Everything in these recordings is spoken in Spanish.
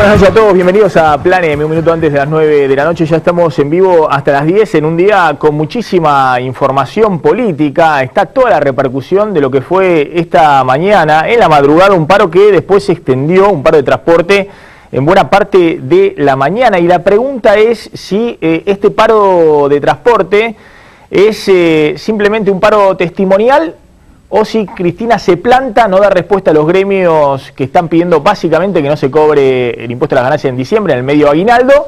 Buenas noches a todos, bienvenidos a Planeme, un minuto antes de las 9 de la noche. Ya estamos en vivo hasta las 10 en un día con muchísima información política. Está toda la repercusión de lo que fue esta mañana, en la madrugada, un paro que después se extendió, un paro de transporte en buena parte de la mañana. Y la pregunta es si este paro de transporte es simplemente un paro testimonial o si Cristina se planta, no da respuesta a los gremios que están pidiendo básicamente que no se cobre el impuesto a las ganancias en diciembre, en el medio aguinaldo,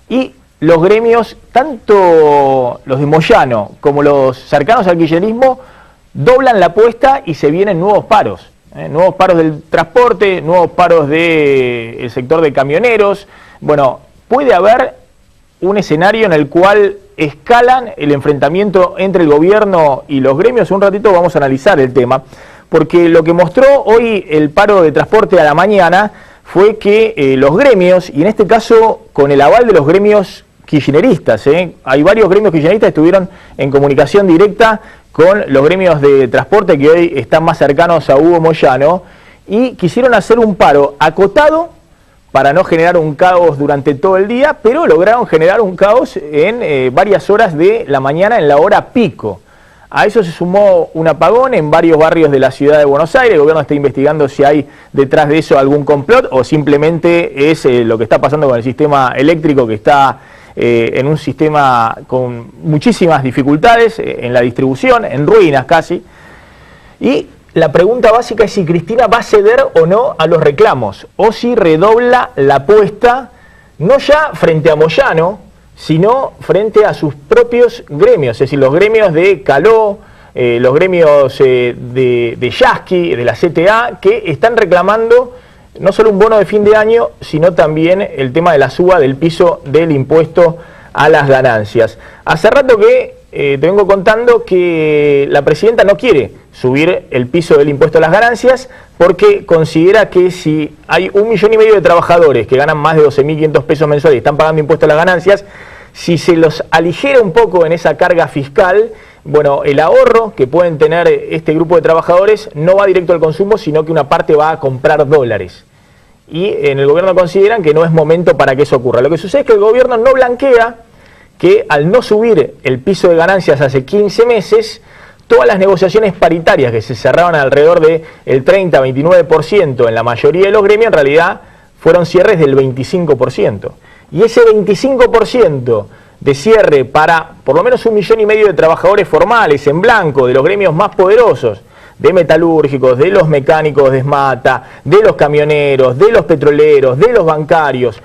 y los gremios, tanto los de Moyano como los cercanos al kirchnerismo, doblan la apuesta y se vienen nuevos paros. Nuevos paros del transporte, nuevos paros del sector de camioneros. Bueno, puede haber un escenario en el cual escalan el enfrentamiento entre el gobierno y los gremios. Un ratito vamos a analizar el tema, porque lo que mostró hoy el paro de transporte a la mañana fue que los gremios, y en este caso con el aval de los gremios kirchneristas, hay varios gremios kirchneristas que estuvieron en comunicación directa con los gremios de transporte que hoy están más cercanos a Hugo Moyano, y quisieron hacer un paro acotado para no generar un caos durante todo el día, pero lograron generar un caos en varias horas de la mañana, en la hora pico. A eso se sumó un apagón en varios barrios de la ciudad de Buenos Aires. El gobierno está investigando si hay detrás de eso algún complot o simplemente es lo que está pasando con el sistema eléctrico, que está en un sistema con muchísimas dificultades en la distribución, en ruinas casi. Y la pregunta básica es si Cristina va a ceder o no a los reclamos, o si redobla la apuesta, no ya frente a Moyano, sino frente a sus propios gremios, es decir, los gremios de Caló, los gremios de Yasky, de la CTA, que están reclamando no solo un bono de fin de año, sino también el tema de la suba del piso del impuesto a las ganancias. Hace rato que te vengo contando que la presidenta no quiere subir el piso del impuesto a las ganancias porque considera que si hay 1,5 millones de trabajadores que ganan más de 12.500 pesos mensuales y están pagando impuesto a las ganancias, si se los aligera un poco en esa carga fiscal, bueno, el ahorro que pueden tener este grupo de trabajadores no va directo al consumo, sino que una parte va a comprar dólares. Y en el gobierno consideran que no es momento para que eso ocurra. Lo que sucede es que el gobierno no blanquea que al no subir el piso de ganancias hace 15 meses, todas las negociaciones paritarias que se cerraban alrededor del 30-29% en la mayoría de los gremios, en realidad fueron cierres del 25%. Y ese 25% de cierre para por lo menos 1,5 millones de trabajadores formales en blanco, de los gremios más poderosos, de metalúrgicos, de los mecánicos de SMATA, de los camioneros, de los petroleros, de los bancarios,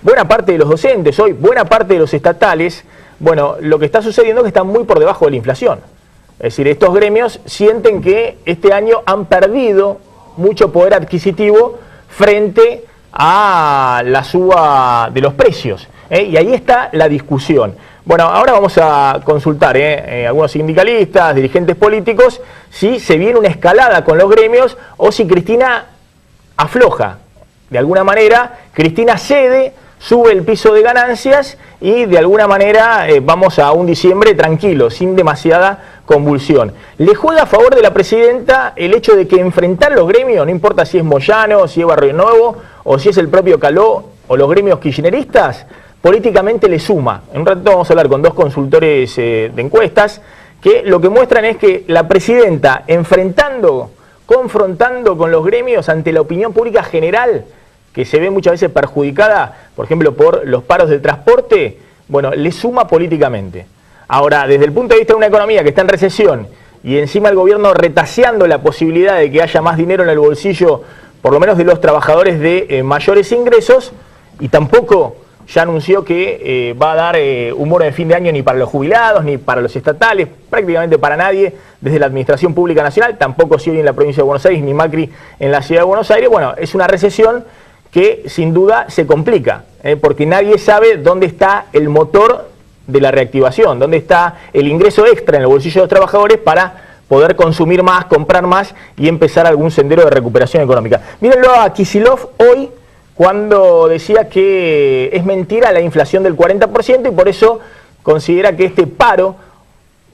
buena parte de los docentes hoy, buena parte de los estatales, bueno, lo que está sucediendo es que están muy por debajo de la inflación. Es decir, estos gremios sienten que este año han perdido mucho poder adquisitivo frente a la suba de los precios. Y ahí está la discusión. Bueno, ahora vamos a consultar algunos sindicalistas, dirigentes políticos, si se viene una escalada con los gremios o si Cristina afloja. De alguna manera, Cristina cede, sube el piso de ganancias y de alguna manera vamos a un diciembre tranquilo, sin demasiada convulsión. ¿Le juega a favor de la presidenta el hecho de que enfrentar los gremios, no importa si es Moyano, si es Barrio Nuevo o si es el propio Caló o los gremios kirchneristas, políticamente le suma? En un ratito vamos a hablar con dos consultores de encuestas que lo que muestran es que la presidenta confrontando con los gremios ante la opinión pública general, que se ve muchas veces perjudicada, por ejemplo, por los paros del transporte, bueno, le suma políticamente. Ahora, desde el punto de vista de una economía que está en recesión y encima el gobierno retaseando la posibilidad de que haya más dinero en el bolsillo, por lo menos de los trabajadores de mayores ingresos, y tampoco ya anunció que va a dar un bono de fin de año ni para los jubilados, ni para los estatales, prácticamente para nadie desde la Administración Pública Nacional, tampoco si hoy en la provincia de Buenos Aires, ni Macri en la ciudad de Buenos Aires. Bueno, es una recesión que sin duda se complica, porque nadie sabe dónde está el motor de la reactivación, dónde está el ingreso extra en el bolsillo de los trabajadores para poder consumir más, comprar más y empezar algún sendero de recuperación económica. Mírenlo a Kicillof hoy cuando decía que es mentira la inflación del 40% y por eso considera que este paro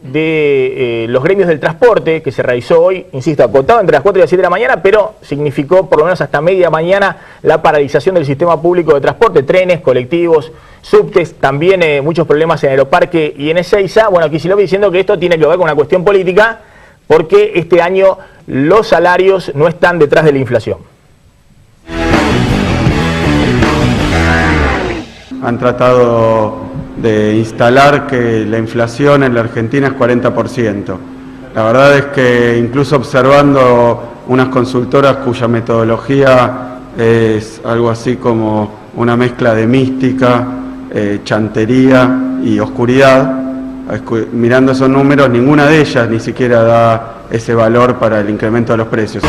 de los gremios del transporte que se realizó hoy, insisto, acotado entre las 4 y las 7 de la mañana, pero significó por lo menos hasta media mañana la paralización del sistema público de transporte, trenes, colectivos, subtes, también muchos problemas en Aeroparque y en Ezeiza. Bueno, Kicillof diciendo que esto tiene que ver con una cuestión política porque este año los salarios no están detrás de la inflación. Han tratado de instalar que la inflación en la Argentina es 40%. La verdad es que incluso observando unas consultoras cuya metodología es algo así como una mezcla de mística, chantería y oscuridad, mirando esos números, ninguna de ellas ni siquiera da ese valor para el incremento de los precios.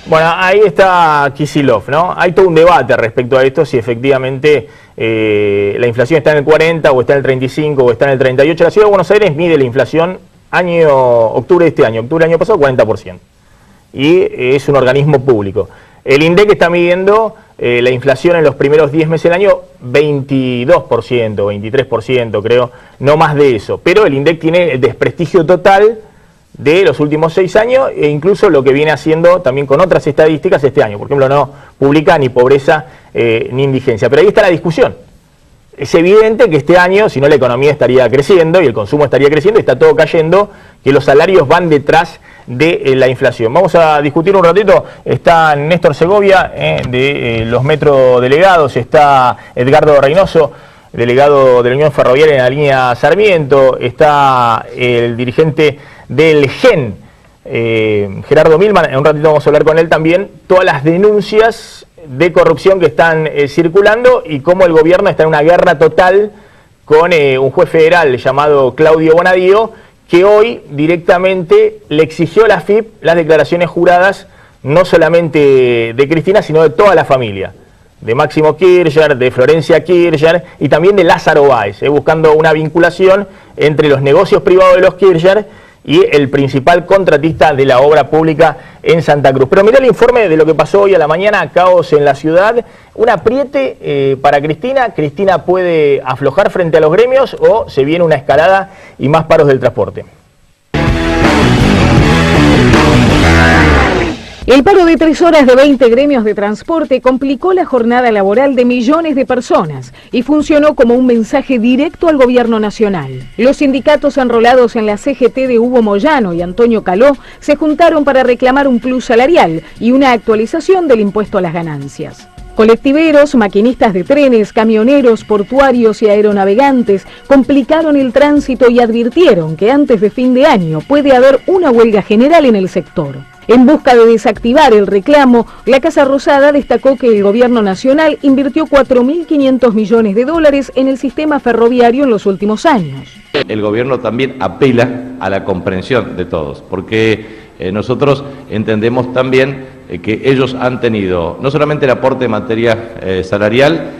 Bueno, ahí está Kicillof, ¿no? Hay todo un debate respecto a esto, si efectivamente la inflación está en el 40 o está en el 35 o está en el 38. La Ciudad de Buenos Aires mide la inflación octubre de este año, octubre del año pasado, 40%. Y es un organismo público. El INDEC está midiendo la inflación en los primeros 10 meses del año 22%, 23% creo, no más de eso. Pero el INDEC tiene el desprestigio total de los últimos 6 años e incluso lo que viene haciendo también con otras estadísticas este año. Por ejemplo, no publica ni pobreza ni indigencia. Pero ahí está la discusión. Es evidente que este año, si no, la economía estaría creciendo y el consumo estaría creciendo y está todo cayendo, que los salarios van detrás de la inflación. Vamos a discutir un ratito. Está Néstor Segovia de los Metro Delegados, está Edgardo Reynoso, delegado de la Unión Ferroviaria en la línea Sarmiento, está el dirigente del GEN, Gerardo Milman. En un ratito vamos a hablar con él también, todas las denuncias de corrupción que están circulando y cómo el gobierno está en una guerra total con un juez federal llamado Claudio Bonadío, que hoy directamente le exigió a la AFIP las declaraciones juradas, no solamente de Cristina, sino de toda la familia, de Máximo Kirchner, de Florencia Kirchner y también de Lázaro Báez, buscando una vinculación entre los negocios privados de los Kirchner y el principal contratista de la obra pública en Santa Cruz. Pero mirá el informe de lo que pasó hoy a la mañana, caos en la ciudad, un apriete para Cristina. ¿Cristina puede aflojar frente a los gremios o se viene una escalada y más paros del transporte? El paro de 3 horas de 20 gremios de transporte complicó la jornada laboral de millones de personas y funcionó como un mensaje directo al gobierno nacional. Los sindicatos enrolados en la CGT de Hugo Moyano y Antonio Caló se juntaron para reclamar un plus salarial y una actualización del impuesto a las ganancias. Colectiveros, maquinistas de trenes, camioneros, portuarios y aeronavegantes complicaron el tránsito y advirtieron que antes de fin de año puede haber una huelga general en el sector. En busca de desactivar el reclamo, la Casa Rosada destacó que el gobierno nacional invirtió 4.500 millones de dólares en el sistema ferroviario en los últimos años. El gobierno también apela a la comprensión de todos, porque nosotros entendemos también que ellos han tenido no solamente el aporte en materia salarial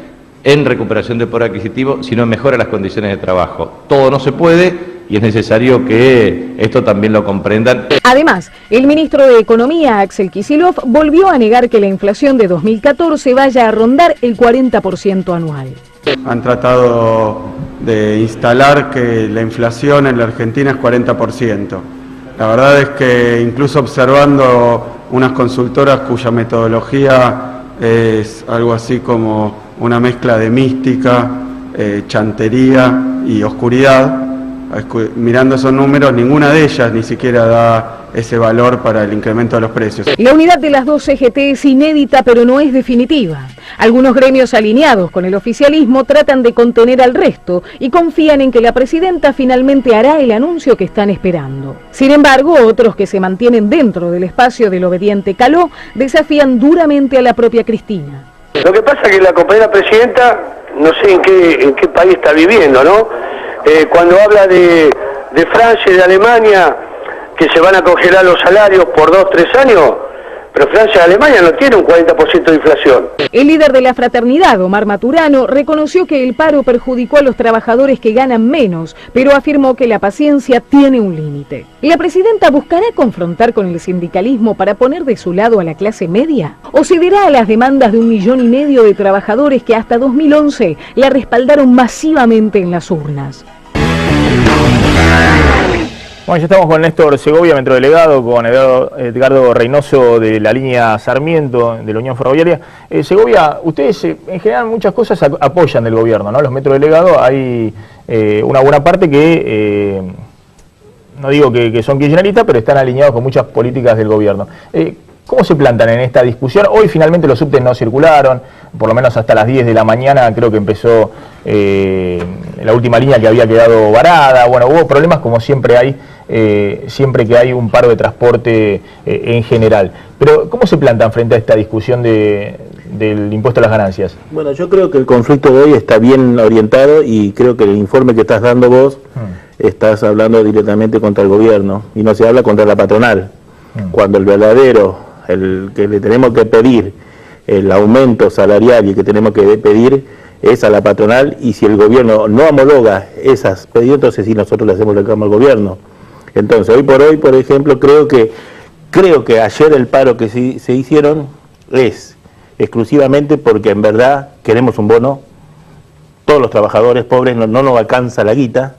en recuperación del poder adquisitivo, sino en mejora de las condiciones de trabajo. Todo no se puede y es necesario que esto también lo comprendan. Además, el ministro de Economía, Axel Kicillof, volvió a negar que la inflación de 2014 vaya a rondar el 40% anual. Han tratado de instalar que la inflación en la Argentina es 40%. La verdad es que incluso observando unas consultoras cuya metodología es algo así como una mezcla de mística, chantería y oscuridad, mirando esos números, ninguna de ellas ni siquiera da ese valor para el incremento de los precios. La unidad de las dos CGT es inédita, pero no es definitiva. Algunos gremios alineados con el oficialismo tratan de contener al resto y confían en que la presidenta finalmente hará el anuncio que están esperando. Sin embargo, otros que se mantienen dentro del espacio del obediente Caló desafían duramente a la propia Cristina. Lo que pasa es que la compañera presidenta, no sé en qué país está viviendo, ¿no? Cuando habla de Francia y de Alemania, que se van a congelar los salarios por 2-3 años, pero Francia y Alemania no tienen un 40% de inflación. El líder de la fraternidad, Omar Maturano, reconoció que el paro perjudicó a los trabajadores que ganan menos, pero afirmó que la paciencia tiene un límite. ¿La presidenta buscará confrontar con el sindicalismo para poner de su lado a la clase media? ¿O cederá a las demandas de 1,5 millones de trabajadores que hasta 2011 la respaldaron masivamente en las urnas? Bueno, ya estamos con Néstor Segovia, metrodelegado, con Edgardo Reynoso de la línea Sarmiento, de la Unión Ferroviaria. Segovia, ustedes en general muchas cosas apoyan del gobierno, ¿no? Los metrodelegados, hay una buena parte que, no digo que son kirchneristas, pero están alineados con muchas políticas del gobierno. ¿Cómo se plantan en esta discusión? Hoy finalmente los subtes no circularon, por lo menos hasta las 10 de la mañana creo que empezó la última línea que había quedado varada. Bueno, hubo problemas como siempre hay, siempre que hay un paro de transporte en general. Pero ¿cómo se plantan frente a esta discusión del impuesto a las ganancias? Bueno, yo creo que el conflicto de hoy está bien orientado y creo que el informe que estás dando vos, estás hablando directamente contra el gobierno y no se habla contra la patronal. Cuando el verdadero, el que le tenemos que pedir el aumento salarial y que tenemos que pedir es a la patronal, y si el gobierno no homologa esas pedidos, entonces sí nosotros le hacemos reclamo al gobierno. Entonces hoy, por ejemplo, creo que ayer el paro que se hicieron es exclusivamente porque en verdad queremos un bono. Todos los trabajadores pobres no nos alcanza la guita.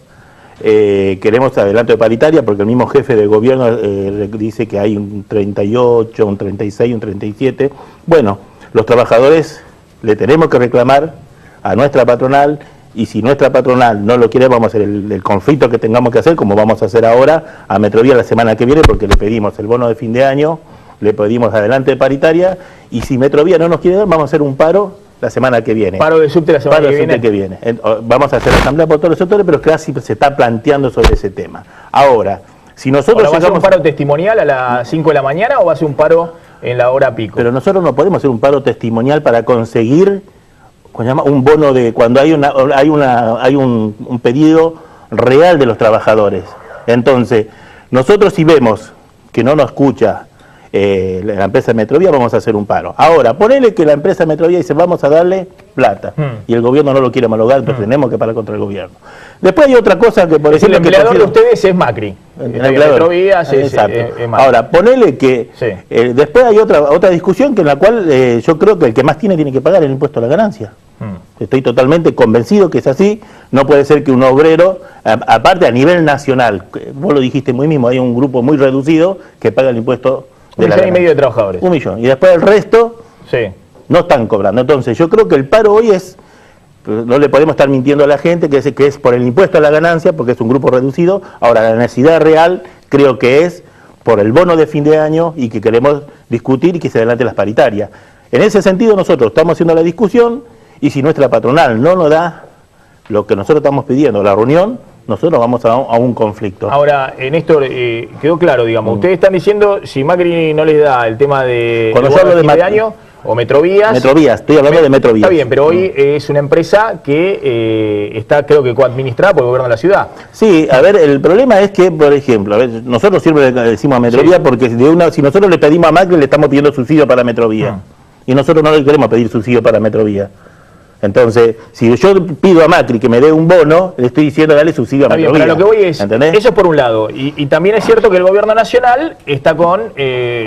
Queremos adelanto de paritaria porque el mismo jefe de gobierno dice que hay un 38, un 36, un 37. Bueno, los trabajadores le tenemos que reclamar a nuestra patronal, y si nuestra patronal no lo quiere, vamos a hacer el conflicto que tengamos que hacer, como vamos a hacer ahora a Metrovía la semana que viene, porque le pedimos el bono de fin de año, le pedimos adelante de paritaria, y si Metrovía no nos quiere dar, vamos a hacer un paro la semana que viene. Paro de subte la semana que viene. Vamos a hacer asamblea por todos los sectores, pero casi se está planteando sobre ese tema. Ahora, si nosotros ¿va a ser un paro testimonial a las 5 de la mañana o va a ser un paro en la hora pico? Pero nosotros no podemos hacer un paro testimonial para conseguir un bono de cuando hay un pedido real de los trabajadores. Entonces, nosotros si vemos que no nos escucha la empresa Metrovía, vamos a hacer un paro. Ahora, ponele que la empresa Metrovía dice vamos a darle plata y el gobierno no lo quiere homologar, entonces tenemos que parar contra el gobierno. Después hay otra cosa que por ejemplo... El empleador de ustedes es Macri. Metrovía es Macri. Ahora, ponele que después hay otra discusión que en la cual yo creo que el que más tiene que pagar el impuesto a la ganancia. Estoy totalmente convencido que es así. No puede ser que un obrero, aparte a nivel nacional, vos lo dijiste muy mismo, hay un grupo muy reducido que paga el impuesto de 1,5 millones de trabajadores. 1 millón. Y después el resto no están cobrando. Entonces yo creo que el paro hoy es, no le podemos estar mintiendo a la gente que es por el impuesto a la ganancia, porque es un grupo reducido. Ahora la necesidad real creo que es por el bono de fin de año y que queremos discutir y que se adelante las paritarias. En ese sentido nosotros estamos haciendo la discusión, y si nuestra patronal no nos da lo que nosotros estamos pidiendo, la reunión, nosotros vamos a un conflicto. Ahora, Néstor, quedó claro, digamos, ustedes están diciendo, si Macri no les da el tema de cuando yo hablo de año o Metrovías... Metrovías, estoy hablando de Metrovías. Está bien, pero hoy es una empresa que está, creo que coadministrada por el gobierno de la ciudad. Sí, a ver, el problema es que, por ejemplo, a ver, nosotros siempre le decimos a Metrovía porque si nosotros le pedimos a Macri, le estamos pidiendo subsidio para Metrovía. Y nosotros no le queremos pedir subsidio para Metrovía. Entonces, si yo pido a Macri que me dé un bono, le estoy diciendo dale subsidio a Metrovía. Pero lo que voy es, ¿entendés? Eso por un lado, y también es cierto que el gobierno nacional está con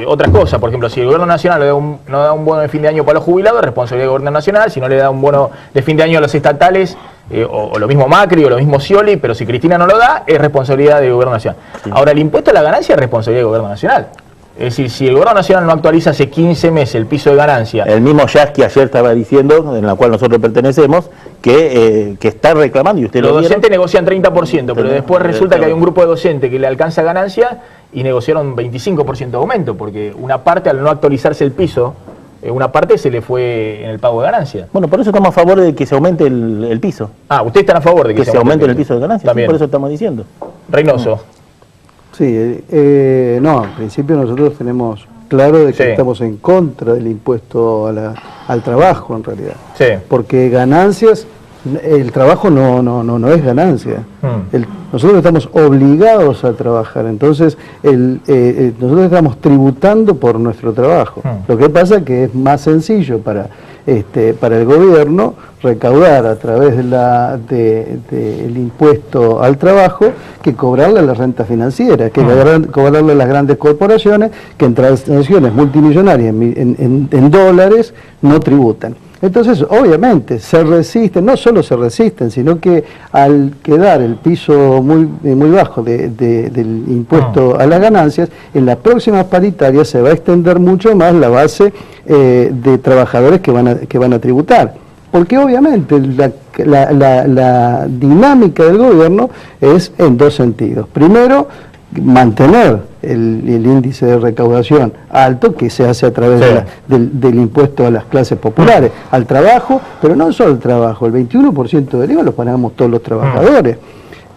otras cosas. Por ejemplo, si el gobierno nacional no da un bono de fin de año para los jubilados, es responsabilidad del gobierno nacional. Si no le da un bono de fin de año a los estatales, o lo mismo Macri o lo mismo Scioli, pero si Cristina no lo da, es responsabilidad del gobierno nacional. Ahora, el impuesto a la ganancia es responsabilidad del gobierno nacional. Es decir, si el gobierno nacional no actualiza hace 15 meses el piso de ganancia... El mismo Yasky ayer estaba diciendo, en la cual nosotros pertenecemos, que está reclamando, y usted los docentes negocian 30%, pero después resulta que hay un grupo de docentes que le alcanza ganancia y negociaron 25% de aumento, porque una parte, al no actualizarse el piso, una parte se le fue en el pago de ganancia. Bueno, por eso estamos a favor de que se aumente el piso. Ah, ¿ustedes están a favor de que se aumente el piso de ganancia? También. Sí, por eso estamos diciendo. Reynoso. Sí, no, en principio nosotros tenemos claro de que estamos en contra del impuesto al trabajo, en realidad. Sí. Porque ganancias, el trabajo no es ganancia. Nosotros estamos obligados a trabajar, entonces nosotros estamos tributando por nuestro trabajo. Lo que pasa es que es más sencillo para el gobierno recaudar a través del impuesto al trabajo que cobrarle a la renta financiera, que cobrarle a las grandes corporaciones que en transacciones multimillonarias en dólares no tributan. Entonces, obviamente, se resisten, no solo se resisten, sino que al quedar el piso muy bajo del impuesto a las ganancias, en las próximas paritarias se va a extender mucho más la base de trabajadores que van a tributar. Porque obviamente la dinámica del gobierno es en dos sentidos. Primero, mantener el índice de recaudación alto que se hace a través del impuesto a las clases populares, al trabajo, pero no solo al trabajo, el 21% del IVA lo pagamos todos los trabajadores.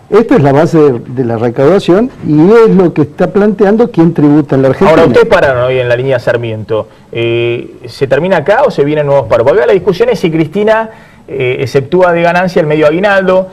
Esta es la base de la recaudación y es lo que está planteando quién tributa en la Argentina. Ahora, ustedes pararon hoy en la línea Sarmiento. ¿Se termina acá o se vienen nuevos paros? Porque la discusión es si Cristina exceptúa de ganancia el medio aguinaldo.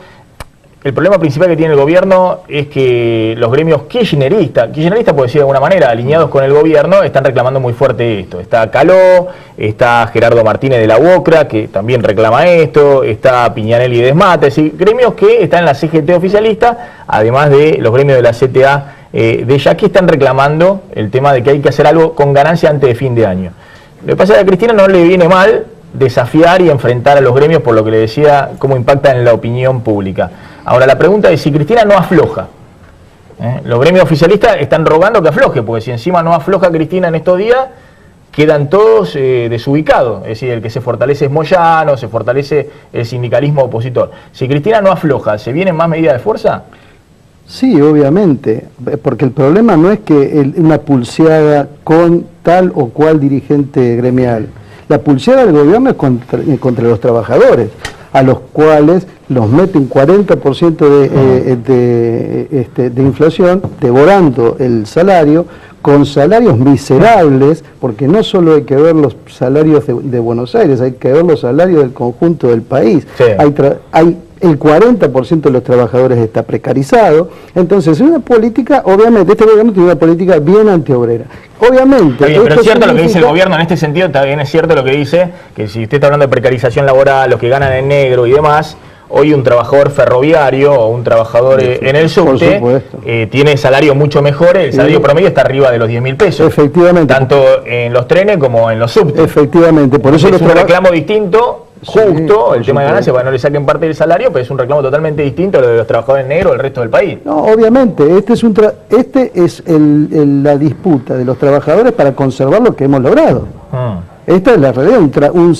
El problema principal que tiene el gobierno es que los gremios kirchneristas, por decir de alguna manera, alineados con el gobierno, están reclamando muy fuerte esto. Está Caló, está Gerardo Martínez de la UOCRA, que también reclama esto, está Piñanelli y Desmate, es decir, gremios que están en la CGT oficialista, además de los gremios de la CTA de Yaqui, están reclamando el tema de que hay que hacer algo con ganancia antes de fin de año. Lo que pasa es que a Cristina no le viene mal desafiar y enfrentar a los gremios, por lo que le decía, cómo impacta en la opinión pública. Ahora, la pregunta es si Cristina no afloja. Los gremios oficialistas están rogando que afloje, porque si encima no afloja Cristina en estos días, quedan todos desubicados. Es decir, el que se fortalece es Moyano, se fortalece el sindicalismo opositor. Si Cristina no afloja, ¿se vienen más medidas de fuerza? Sí, obviamente, porque el problema no es que una pulseada con tal o cual dirigente gremial. La pulseada del gobierno es contra los trabajadores, a los cuales los meten 40% de inflación, devorando el salario, con salarios miserables, porque no solo hay que ver los salarios de Buenos Aires, hay que ver los salarios del conjunto del país. Sí. Hay el 40% de los trabajadores está precarizado. Entonces, es una política, obviamente, este gobierno tiene una política bien antiobrera. Obviamente. Bien, pero es cierto lo que dice el gobierno en este sentido, también es cierto lo que dice, que si usted está hablando de precarización laboral, los que ganan en negro y demás, hoy un trabajador ferroviario o un trabajador en el subte tiene salario mucho mejor, el salario promedio está arriba de los 10.000 pesos. Efectivamente. Tanto en los trenes como en los subtes. Efectivamente. Por eso es un reclamo distinto. Justo, el tema de ganancia, para no le saquen parte del salario, pero es un reclamo totalmente distinto a lo de los trabajadores negros del resto del país. No, obviamente, este es la disputa de los trabajadores para conservar lo que hemos logrado. Esta es la realidad, un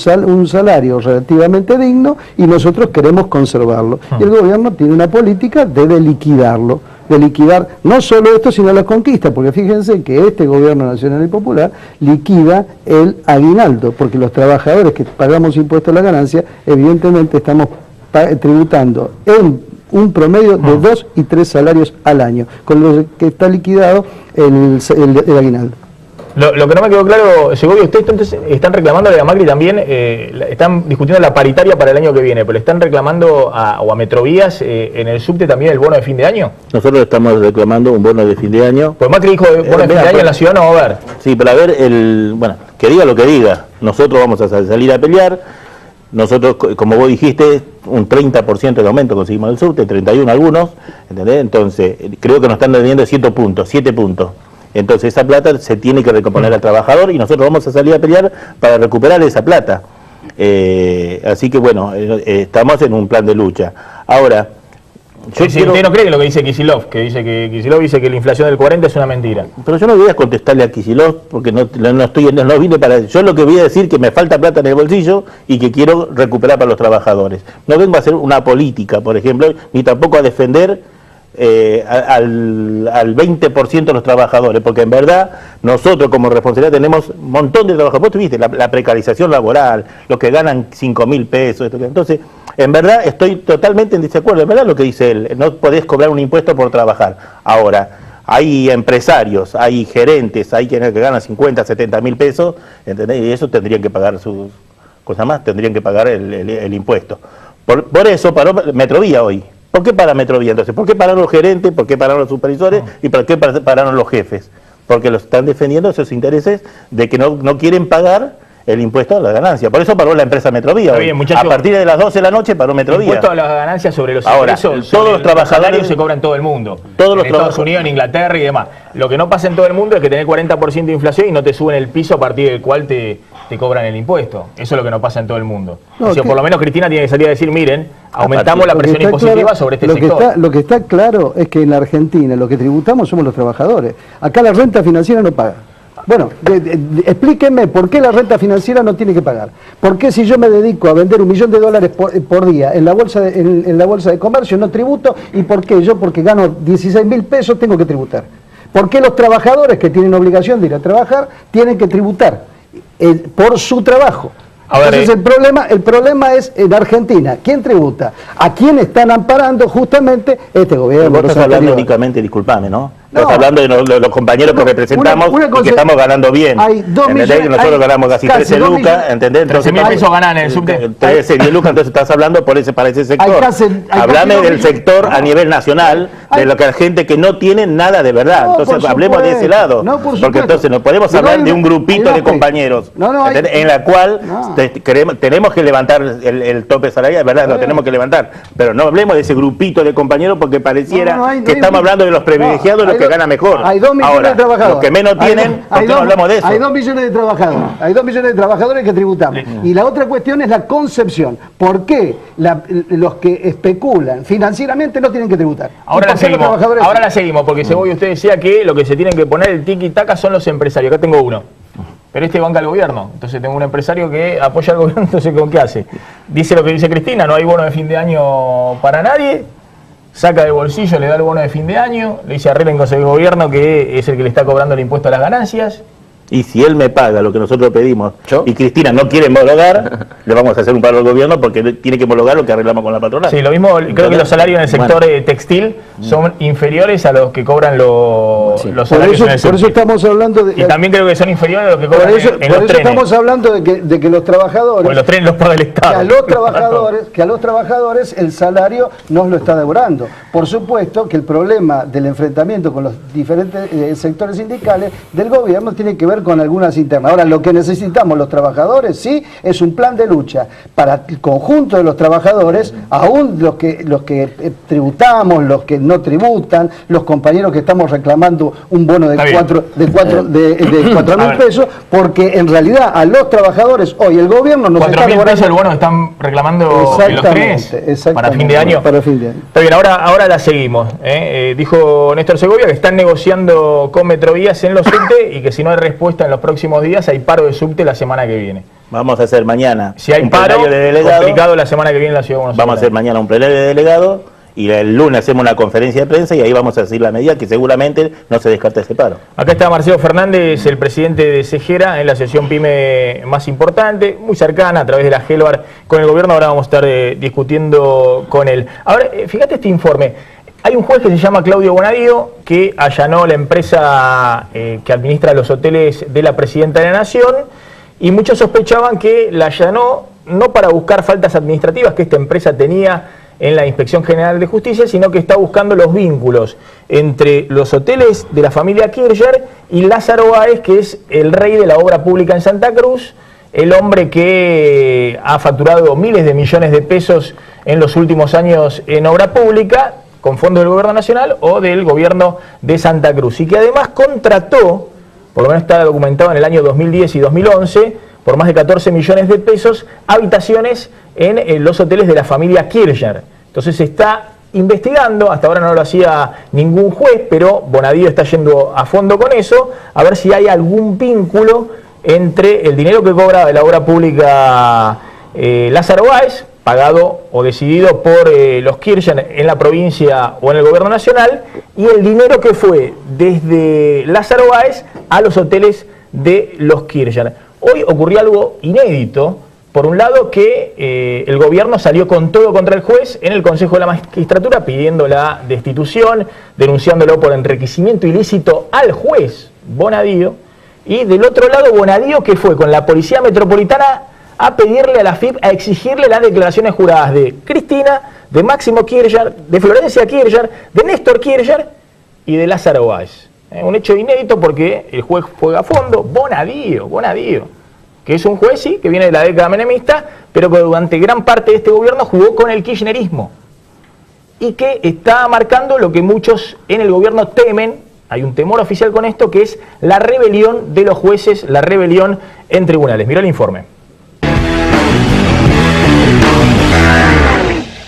salario relativamente digno y nosotros queremos conservarlo. Y el gobierno tiene una política de liquidarlo, de liquidar no solo esto, sino las conquistas, porque fíjense que este gobierno nacional y popular liquida el aguinaldo, porque los trabajadores que pagamos impuestos a la ganancia, evidentemente estamos tributando en un promedio de 2 y 3 salarios al año, con lo que está liquidado el aguinaldo. Lo que no me quedó claro, Segovia, ustedes entonces están reclamando a Macri también, están discutiendo la paritaria para el año que viene, pero están reclamando a Metrovías en el subte también el bono de fin de año. Nosotros estamos reclamando un bono de fin de año. Pues Macri dijo bono de fin de año en la ciudad, no va a haber. Sí, pero a ver, bueno, que diga lo que diga, nosotros vamos a salir a pelear, nosotros, como vos dijiste, un 30% de aumento conseguimos en el subte, 31 algunos, ¿entendés? Entonces, creo que nos están debiendo 7 puntos. Entonces esa plata se tiene que recomponer al trabajador y nosotros vamos a salir a pelear para recuperar esa plata. Así que bueno, estamos en un plan de lucha. Ahora, ¿usted no cree lo que dice Kicillof? Que dice que la inflación del 40 es una mentira. Pero yo no voy a contestarle a Kicillof porque no vine para... Yo lo que voy a decir es que me falta plata en el bolsillo y que quiero recuperar para los trabajadores. No vengo a hacer una política, por ejemplo, ni tampoco a defender al 20% de los trabajadores, porque en verdad nosotros como responsabilidad tenemos un montón de trabajadores. Vos tuviste la precarización laboral, los que ganan 5.000 pesos, entonces en verdad estoy totalmente en desacuerdo. En verdad lo que dice él, no podés cobrar un impuesto por trabajar. Ahora, hay empresarios, hay gerentes, hay quienes que ganan 50, 70.000 pesos, ¿entendés? Y eso tendrían que pagar sus cosas más, tendrían que pagar el impuesto. Por eso paró Metrovía hoy. ¿Por qué para Metrovía entonces? ¿Por qué pararon los gerentes? ¿Por qué pararon los supervisores? ¿Y por qué pararon los jefes? Porque los están defendiendo esos intereses de que no quieren pagar el impuesto a la ganancia. Por eso paró la empresa Metrovía. Bien, muchacho, a partir de las 12 de la noche paró Metrovía. Impuesto a las ganancias sobre los ingresos. Ahora, todos los trabajadores se cobran en todo el mundo. Todos los en Estados Unidos, en Inglaterra y demás. Lo que no pasa en todo el mundo es que tenés 40% de inflación y no te suben el piso a partir del cual te cobran el impuesto. Eso es lo que no pasa en todo el mundo. No, o sea, por lo menos Cristina tiene que salir a decir, miren, aumentamos la presión impositiva claro, sobre este sector. Lo que está claro es que en la Argentina lo que tributamos somos los trabajadores. Acá la renta financiera no paga. Bueno, explíquenme por qué la renta financiera no tiene que pagar. ¿Por qué si yo me dedico a vender $1 millón por día en la bolsa de comercio no tributo? ¿Y por qué yo, porque gano 16.000 pesos, tengo que tributar? ¿Por qué los trabajadores que tienen obligación de ir a trabajar tienen que tributar por su trabajo? Entonces el problema es en Argentina. ¿Quién tributa? ¿A quién están amparando justamente este gobierno? Vos estás hablando únicamente, disculpame, ¿no? Estás hablando de los compañeros que representamos y que estamos ganando bien. Hay 2 millones, nosotros ganamos casi 13 lucas, ¿entendés? 13.000 pesos ganan en el subte. 13, 10 lucas, entonces estás hablando para ese sector. Hablame del sector a nivel nacional, de lo que la gente que no tiene nada de verdad. Entonces hablemos de ese lado. Porque entonces no podemos hablar de un grupito de compañeros en la cual tenemos que levantar el tope salarial, ¿verdad? Lo tenemos que levantar. Pero no hablemos de ese grupito de compañeros porque pareciera que estamos hablando de los privilegiados, los que gana mejor. Hay 2 millones de trabajadores. Los que menos tienen, ¿por qué no hablamos de eso? Hay 2 millones de trabajadores. Hay 2 millones de trabajadores que tributamos. Y la otra cuestión es la concepción. ¿Por qué los que especulan financieramente no tienen que tributar? Ahora la seguimos, porque Segovia usted decía que lo que se tienen que poner el tiki-taka son los empresarios. Acá tengo uno. Pero este banca al gobierno. Entonces tengo un empresario que apoya al gobierno, entonces ¿con qué hace? Dice lo que dice Cristina, no hay bono de fin de año para nadie. Saca del bolsillo, le da el bono de fin de año, le dice arreglen con el gobierno que es el que le está cobrando el impuesto a las ganancias. Y si él me paga lo que nosotros pedimos y Cristina no quiere homologar, le vamos a hacer un paro al gobierno porque tiene que homologar lo que arreglamos con la patronal. Sí, lo mismo, creo que los salarios en el sector textil son inferiores a los que cobran los salarios en el sector. Por eso estamos hablando de... Y también creo que son inferiores a los que cobran en los trenes. Por eso estamos hablando de que los trabajadores... Pues los trenes los paga el Estado. Que a los trabajadores el salario nos lo está devorando. Por supuesto que el problema del enfrentamiento con los diferentes sectores sindicales del gobierno tiene que ver con algunas internas. Ahora, lo que necesitamos los trabajadores, sí, es un plan de lucha para el conjunto de los trabajadores, aún los que tributamos, los que no tributan, los compañeros que estamos reclamando un bono de 4.000 pesos, porque en realidad a los trabajadores hoy el gobierno nos está 4.000 pesos el bono están reclamando en los trenes para fin de año. Para fin de año. Está bien, ahora la seguimos. Dijo Néstor Segovia que están negociando con Metrovías en los subte y que si no hay respuesta en los próximos días hay paro de subte la semana que viene. Vamos a hacer mañana si hay un paro de delegado, complicado la semana que viene en la Ciudad de Buenos Aires. Vamos a hacer mañana un plenario de delegado y el lunes hacemos una conferencia de prensa y ahí vamos a decir la medida que seguramente no se descarta ese paro. Acá está Marcelo Fernández, el presidente de Segera, en la asociación PYME más importante, muy cercana a través de la Gelbar con el gobierno. Ahora vamos a estar discutiendo con él. Ahora, fíjate este informe. Hay un juez que se llama Claudio Bonadío que allanó la empresa que administra los hoteles de la Presidenta de la Nación y muchos sospechaban que la allanó no para buscar faltas administrativas que esta empresa tenía en la Inspección General de Justicia, sino que está buscando los vínculos entre los hoteles de la familia Kirchner y Lázaro Báez, que es el rey de la obra pública en Santa Cruz, el hombre que ha facturado miles de millones de pesos en los últimos años en obra pública, con fondos del gobierno nacional o del gobierno de Santa Cruz, y que además contrató, por lo menos está documentado en el año 2010 y 2011, por más de 14 millones de pesos, habitaciones en los hoteles de la familia Kirchner. Entonces se está investigando, hasta ahora no lo hacía ningún juez, pero Bonadío está yendo a fondo con eso, a ver si hay algún vínculo entre el dinero que cobra de la obra pública Lázaro Báez, pagado o decidido por los Kirchner en la provincia o en el gobierno nacional, y el dinero que fue desde Lázaro Báez a los hoteles de los Kirchner. Hoy ocurrió algo inédito. Por un lado, que el gobierno salió con todo contra el juez en el Consejo de la Magistratura pidiendo la destitución, denunciándolo por enriquecimiento ilícito al juez Bonadío, y del otro lado Bonadío, que fue con la Policía Metropolitana a pedirle a la FIP, a exigirle las declaraciones juradas de Cristina, de Máximo Kirchner, de Florencia Kirchner, de Néstor Kirchner y de Lázaro Báez. Un hecho inédito porque el juez juega a fondo. Bonadío. que es un juez, sí, que viene de la década menemista, pero que durante gran parte de este gobierno jugó con el kirchnerismo y que está marcando lo que muchos en el gobierno temen. Hay un temor oficial con esto, que es la rebelión de los jueces, la rebelión en tribunales. Mira el informe.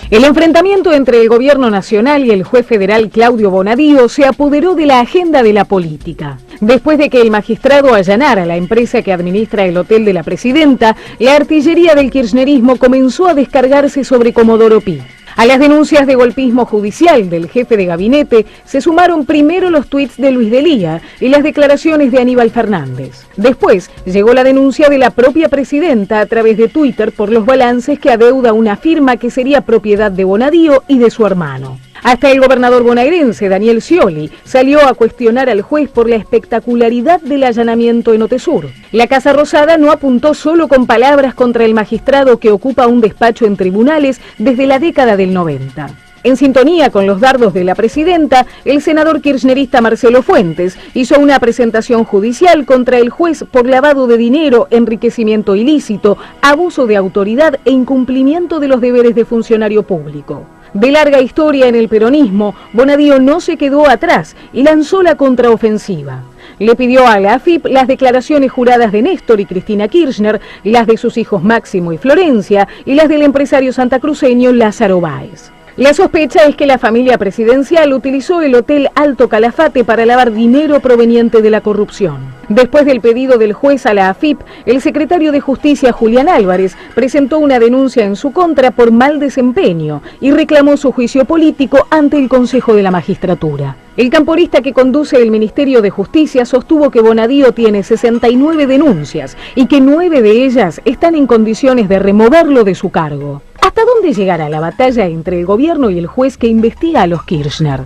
El enfrentamiento entre el gobierno nacional y el juez federal Claudio Bonadío se apoderó de la agenda de la política. Después de que el magistrado allanara la empresa que administra el hotel de la presidenta, la artillería del kirchnerismo comenzó a descargarse sobre Comodoro Pi. A las denuncias de golpismo judicial del jefe de gabinete se sumaron primero los tuits de Luis Delía y las declaraciones de Aníbal Fernández. Después llegó la denuncia de la propia presidenta a través de Twitter por los balances que adeuda una firma que sería propiedad de Bonadío y de su hermano. Hasta el gobernador bonaerense, Daniel Scioli, salió a cuestionar al juez por la espectacularidad del allanamiento en Otesur. La Casa Rosada no apuntó solo con palabras contra el magistrado que ocupa un despacho en tribunales desde la década del 90. En sintonía con los dardos de la presidenta, el senador kirchnerista Marcelo Fuentes hizo una presentación judicial contra el juez por lavado de dinero, enriquecimiento ilícito, abuso de autoridad e incumplimiento de los deberes de funcionario público. De larga historia en el peronismo, Bonadío no se quedó atrás y lanzó la contraofensiva. Le pidió a la AFIP las declaraciones juradas de Néstor y Cristina Kirchner, las de sus hijos Máximo y Florencia y las del empresario santacruceño Lázaro Báez. La sospecha es que la familia presidencial utilizó el Hotel Alto Calafate para lavar dinero proveniente de la corrupción. Después del pedido del juez a la AFIP, el secretario de Justicia, Julián Álvarez, presentó una denuncia en su contra por mal desempeño y reclamó su juicio político ante el Consejo de la Magistratura. El camporista que conduce el Ministerio de Justicia sostuvo que Bonadío tiene 69 denuncias y que 9 de ellas están en condiciones de removerlo de su cargo. ¿Hasta dónde llegará la batalla entre el gobierno y el juez que investiga a los Kirchner?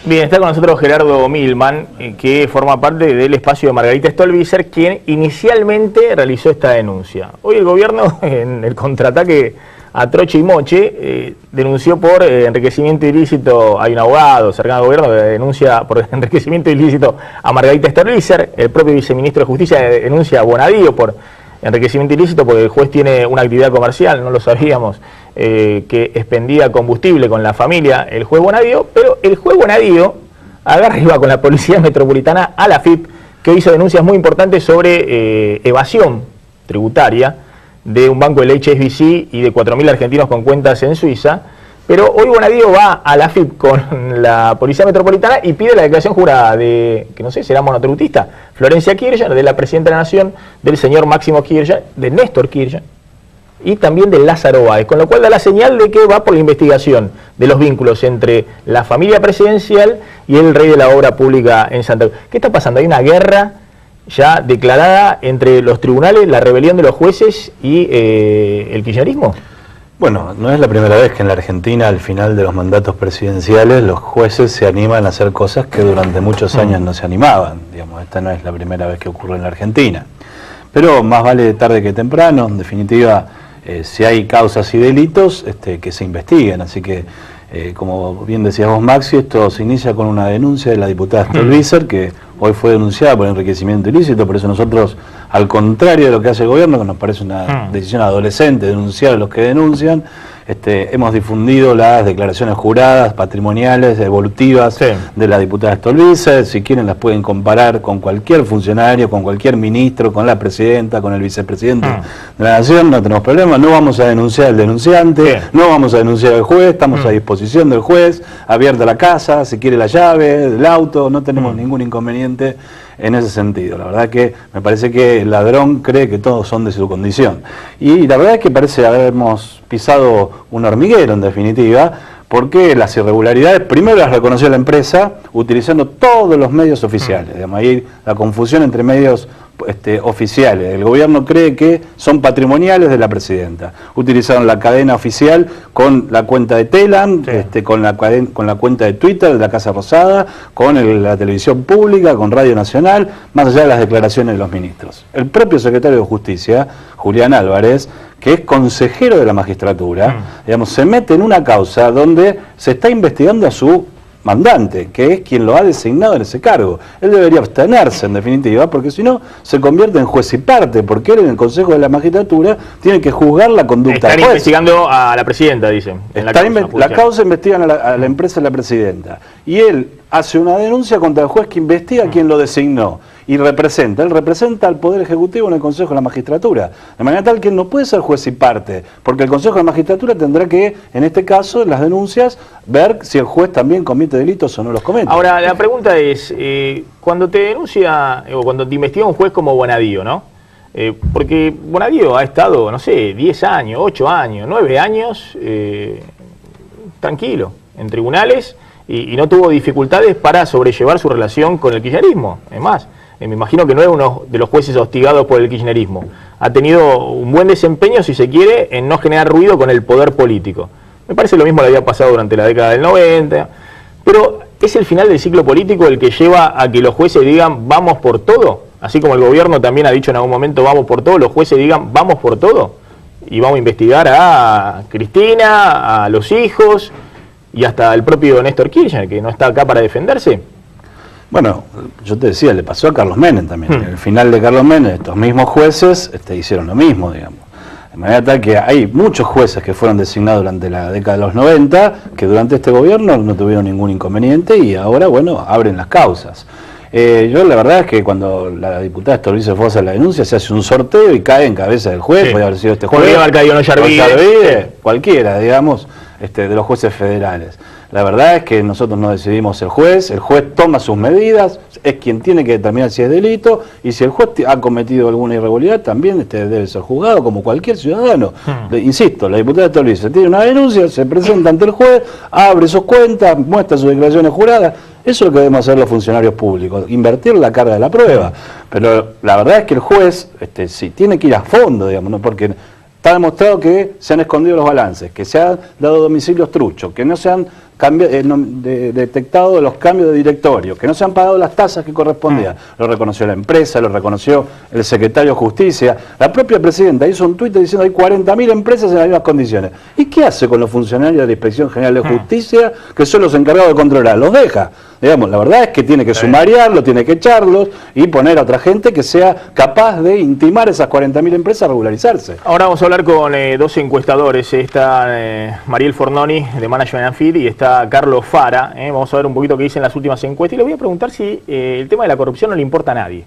Bien, está con nosotros Gerardo Milman, que forma parte del espacio de Margarita Stolbizer, quien inicialmente realizó esta denuncia. Hoy el gobierno, en el contraataque a Troche y Moche, denunció por enriquecimiento ilícito. Hay un abogado cercano al gobierno que denuncia por enriquecimiento ilícito a Margarita Stolbizer. El propio viceministro de Justicia denuncia a Bonadío por enriquecimiento ilícito porque el juez tiene una actividad comercial, no lo sabíamos, que expendía combustible con la familia, el juez Bonadío, pero el juez Bonadío agarra y va con la Policía Metropolitana a la AFIP, que hizo denuncias muy importantes sobre evasión tributaria de un banco del HSBC y de 4.000 argentinos con cuentas en Suiza. Pero hoy Bonadío va a la AFIP con la Policía Metropolitana y pide la declaración jurada de, que no sé, será monotributista, Florencia Kirchner, de la Presidenta de la Nación, del señor Máximo Kirchner, de Néstor Kirchner y también de Lázaro Báez, con lo cual da la señal de que va por la investigación de los vínculos entre la familia presidencial y el rey de la obra pública en Santa Cruz. ¿Qué está pasando? Hay una guerra ya declarada entre los tribunales, la rebelión de los jueces y el kirchnerismo. Bueno, no es la primera vez que en la Argentina, al final de los mandatos presidenciales, los jueces se animan a hacer cosas que durante muchos años no se animaban. Digamos, esta no es la primera vez que ocurre en la Argentina. Pero más vale tarde que temprano. En definitiva, si hay causas y delitos, que se investiguen. Así que, como bien decías vos, Maxi, esto se inicia con una denuncia de la diputada Stolbizer, que hoy fue denunciada por enriquecimiento ilícito. Por eso nosotros, al contrario de lo que hace el gobierno, que nos parece una decisión adolescente denunciar a los que denuncian, hemos difundido las declaraciones juradas, patrimoniales, devolutivas de la diputada Stolbizer. Si quieren las pueden comparar con cualquier funcionario, con cualquier ministro, con la presidenta, con el vicepresidente de la Nación. No tenemos problema, no vamos a denunciar al denunciante, no vamos a denunciar al juez, estamos a disposición del juez, abierta la casa, si quiere la llave del auto, no tenemos ningún inconveniente en ese sentido. La verdad que me parece que el ladrón cree que todos son de su condición. Y la verdad es que parece habermos pisado un hormiguero, en definitiva, porque las irregularidades, primero las reconoció la empresa utilizando todos los medios oficiales. Digamos, ahí la confusión entre medios oficiales. El gobierno cree que son patrimoniales de la presidenta. Utilizaron la cadena oficial con la cuenta de Telam, con la cuenta de Twitter de la Casa Rosada, con la televisión pública, con Radio Nacional, más allá de las declaraciones de los ministros. El propio secretario de Justicia, Julián Álvarez, que es consejero de la magistratura, digamos, se mete en una causa donde se está investigando a su mandante, que es quien lo ha designado en ese cargo. Él debería abstenerse, en definitiva, porque si no se convierte en juez y parte, porque él en el Consejo de la Magistratura tiene que juzgar la conducta del juez. Están investigando a la presidenta, dicen. La causa investigan a la empresa de la presidenta. Y él hace una denuncia contra el juez que investiga a quien lo designó. Y él representa al Poder Ejecutivo en el Consejo de la Magistratura, de manera tal que él no puede ser juez y parte, porque el Consejo de la Magistratura tendrá que, en este caso, en las denuncias, ver si el juez también comete delitos o no los comete. Ahora, la pregunta es, cuando te denuncia, o cuando te investiga un juez como Bonadío, ¿no? Porque Bonadío ha estado, no sé, 10 años, 8 años, 9 años, tranquilo, en tribunales, y no tuvo dificultades para sobrellevar su relación con el kirchnerismo, es más. Me imagino que no es uno de los jueces hostigados por el kirchnerismo. Ha tenido un buen desempeño, si se quiere, en no generar ruido con el poder político. Me parece lo mismo le había pasado durante la década del 90. Pero ¿es el final del ciclo político el que lleva a que los jueces digan vamos por todo? Así como el gobierno también ha dicho en algún momento vamos por todo, los jueces digan vamos por todo. Y vamos a investigar a Cristina, a los hijos y hasta el propio Néstor Kirchner, que no está acá para defenderse. Bueno, yo te decía, le pasó a Carlos Menem también. En el final de Carlos Menem, estos mismos jueces hicieron lo mismo, digamos. De manera tal que hay muchos jueces que fueron designados durante la década de los 90, que durante este gobierno no tuvieron ningún inconveniente y ahora, bueno, abren las causas. Yo la verdad es que cuando la diputada Stolbizer fue a hacer la denuncia, se hace un sorteo y cae en cabeza del juez, puede haber sido este juez, podría haber caído Yarvide, cualquiera, digamos, de los jueces federales. La verdad es que nosotros no decidimos el juez toma sus medidas, es quien tiene que determinar si es delito, y si el juez ha cometido alguna irregularidad, también debe ser juzgado como cualquier ciudadano. Insisto, la diputada Stolbizer tiene una denuncia, se presenta ante el juez, abre sus cuentas, muestra sus declaraciones juradas. Eso es lo que debemos hacer los funcionarios públicos, invertir la carga de la prueba. Pero la verdad es que el juez sí tiene que ir a fondo, digamos, ¿no? Porque está demostrado que se han escondido los balances, que se han dado domicilios truchos, que no se han detectado los cambios de directorio, que no se han pagado las tasas que correspondían. Lo reconoció la empresa, lo reconoció el secretario de Justicia. La propia presidenta hizo un tuit diciendo hay 40.000 empresas en las mismas condiciones. ¿Y qué hace con los funcionarios de la Inspección General de Justicia, que son los encargados de controlar? Los deja. Digamos, la verdad es que tiene que sumariarlo, tiene que echarlos y poner a otra gente que sea capaz de intimar esas 40.000 empresas a regularizarse. Ahora vamos a hablar con dos encuestadores. Está Mariel Fornoni de Management and Feed y está Carlos Fara. Vamos a ver un poquito qué dicen las últimas encuestas y le voy a preguntar si el tema de la corrupción no le importa a nadie.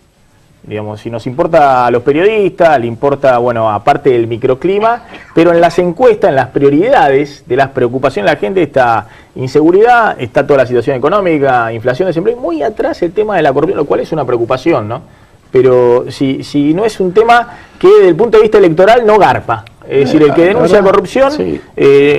Digamos, si nos importa a los periodistas, le importa, bueno, aparte del microclima, pero en las encuestas, en las prioridades de las preocupaciones de la gente está inseguridad, está toda la situación económica, inflación, desempleo, y muy atrás el tema de la corrupción, lo cual es una preocupación, ¿no? Pero si no es un tema que desde el punto de vista electoral no garpa. Es decir, el que denuncia corrupción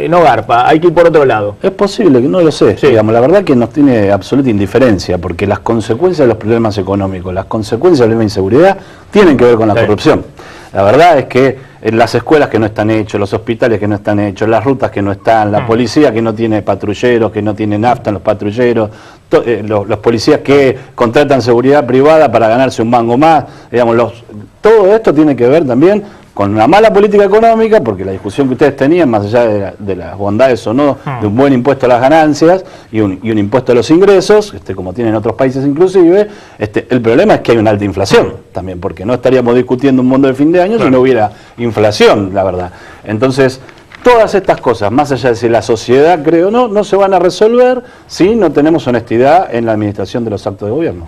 no garpa, hay que ir por otro lado. Es posible, que no lo sé. Digamos, la verdad que nos tiene absoluta indiferencia, porque las consecuencias de los problemas económicos, las consecuencias de la inseguridad, tienen que ver con la corrupción. La verdad es que en las escuelas que no están hechos, los hospitales que no están hechos, las rutas que no están, la policía que no tiene patrulleros, que no tiene nafta en los patrulleros, los policías que contratan seguridad privada para ganarse un mango más, digamos, todo esto tiene que ver también con una mala política económica, porque la discusión que ustedes tenían, más allá de las bondades o no, de un buen impuesto a las ganancias y un impuesto a los ingresos, como tienen otros países inclusive, el problema es que hay una alta inflación también, porque no estaríamos discutiendo un mundo de fin de año si no hubiera inflación, la verdad. Entonces, todas estas cosas, más allá de si la sociedad cree o no, no se van a resolver si no tenemos honestidad en la administración de los actos de gobierno.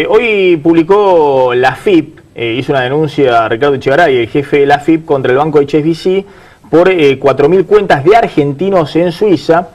Hoy publicó la FIP, hizo una denuncia a Ricardo Echegaray, el jefe de la FIP, contra el banco HSBC por 4.000 cuentas de argentinos en Suiza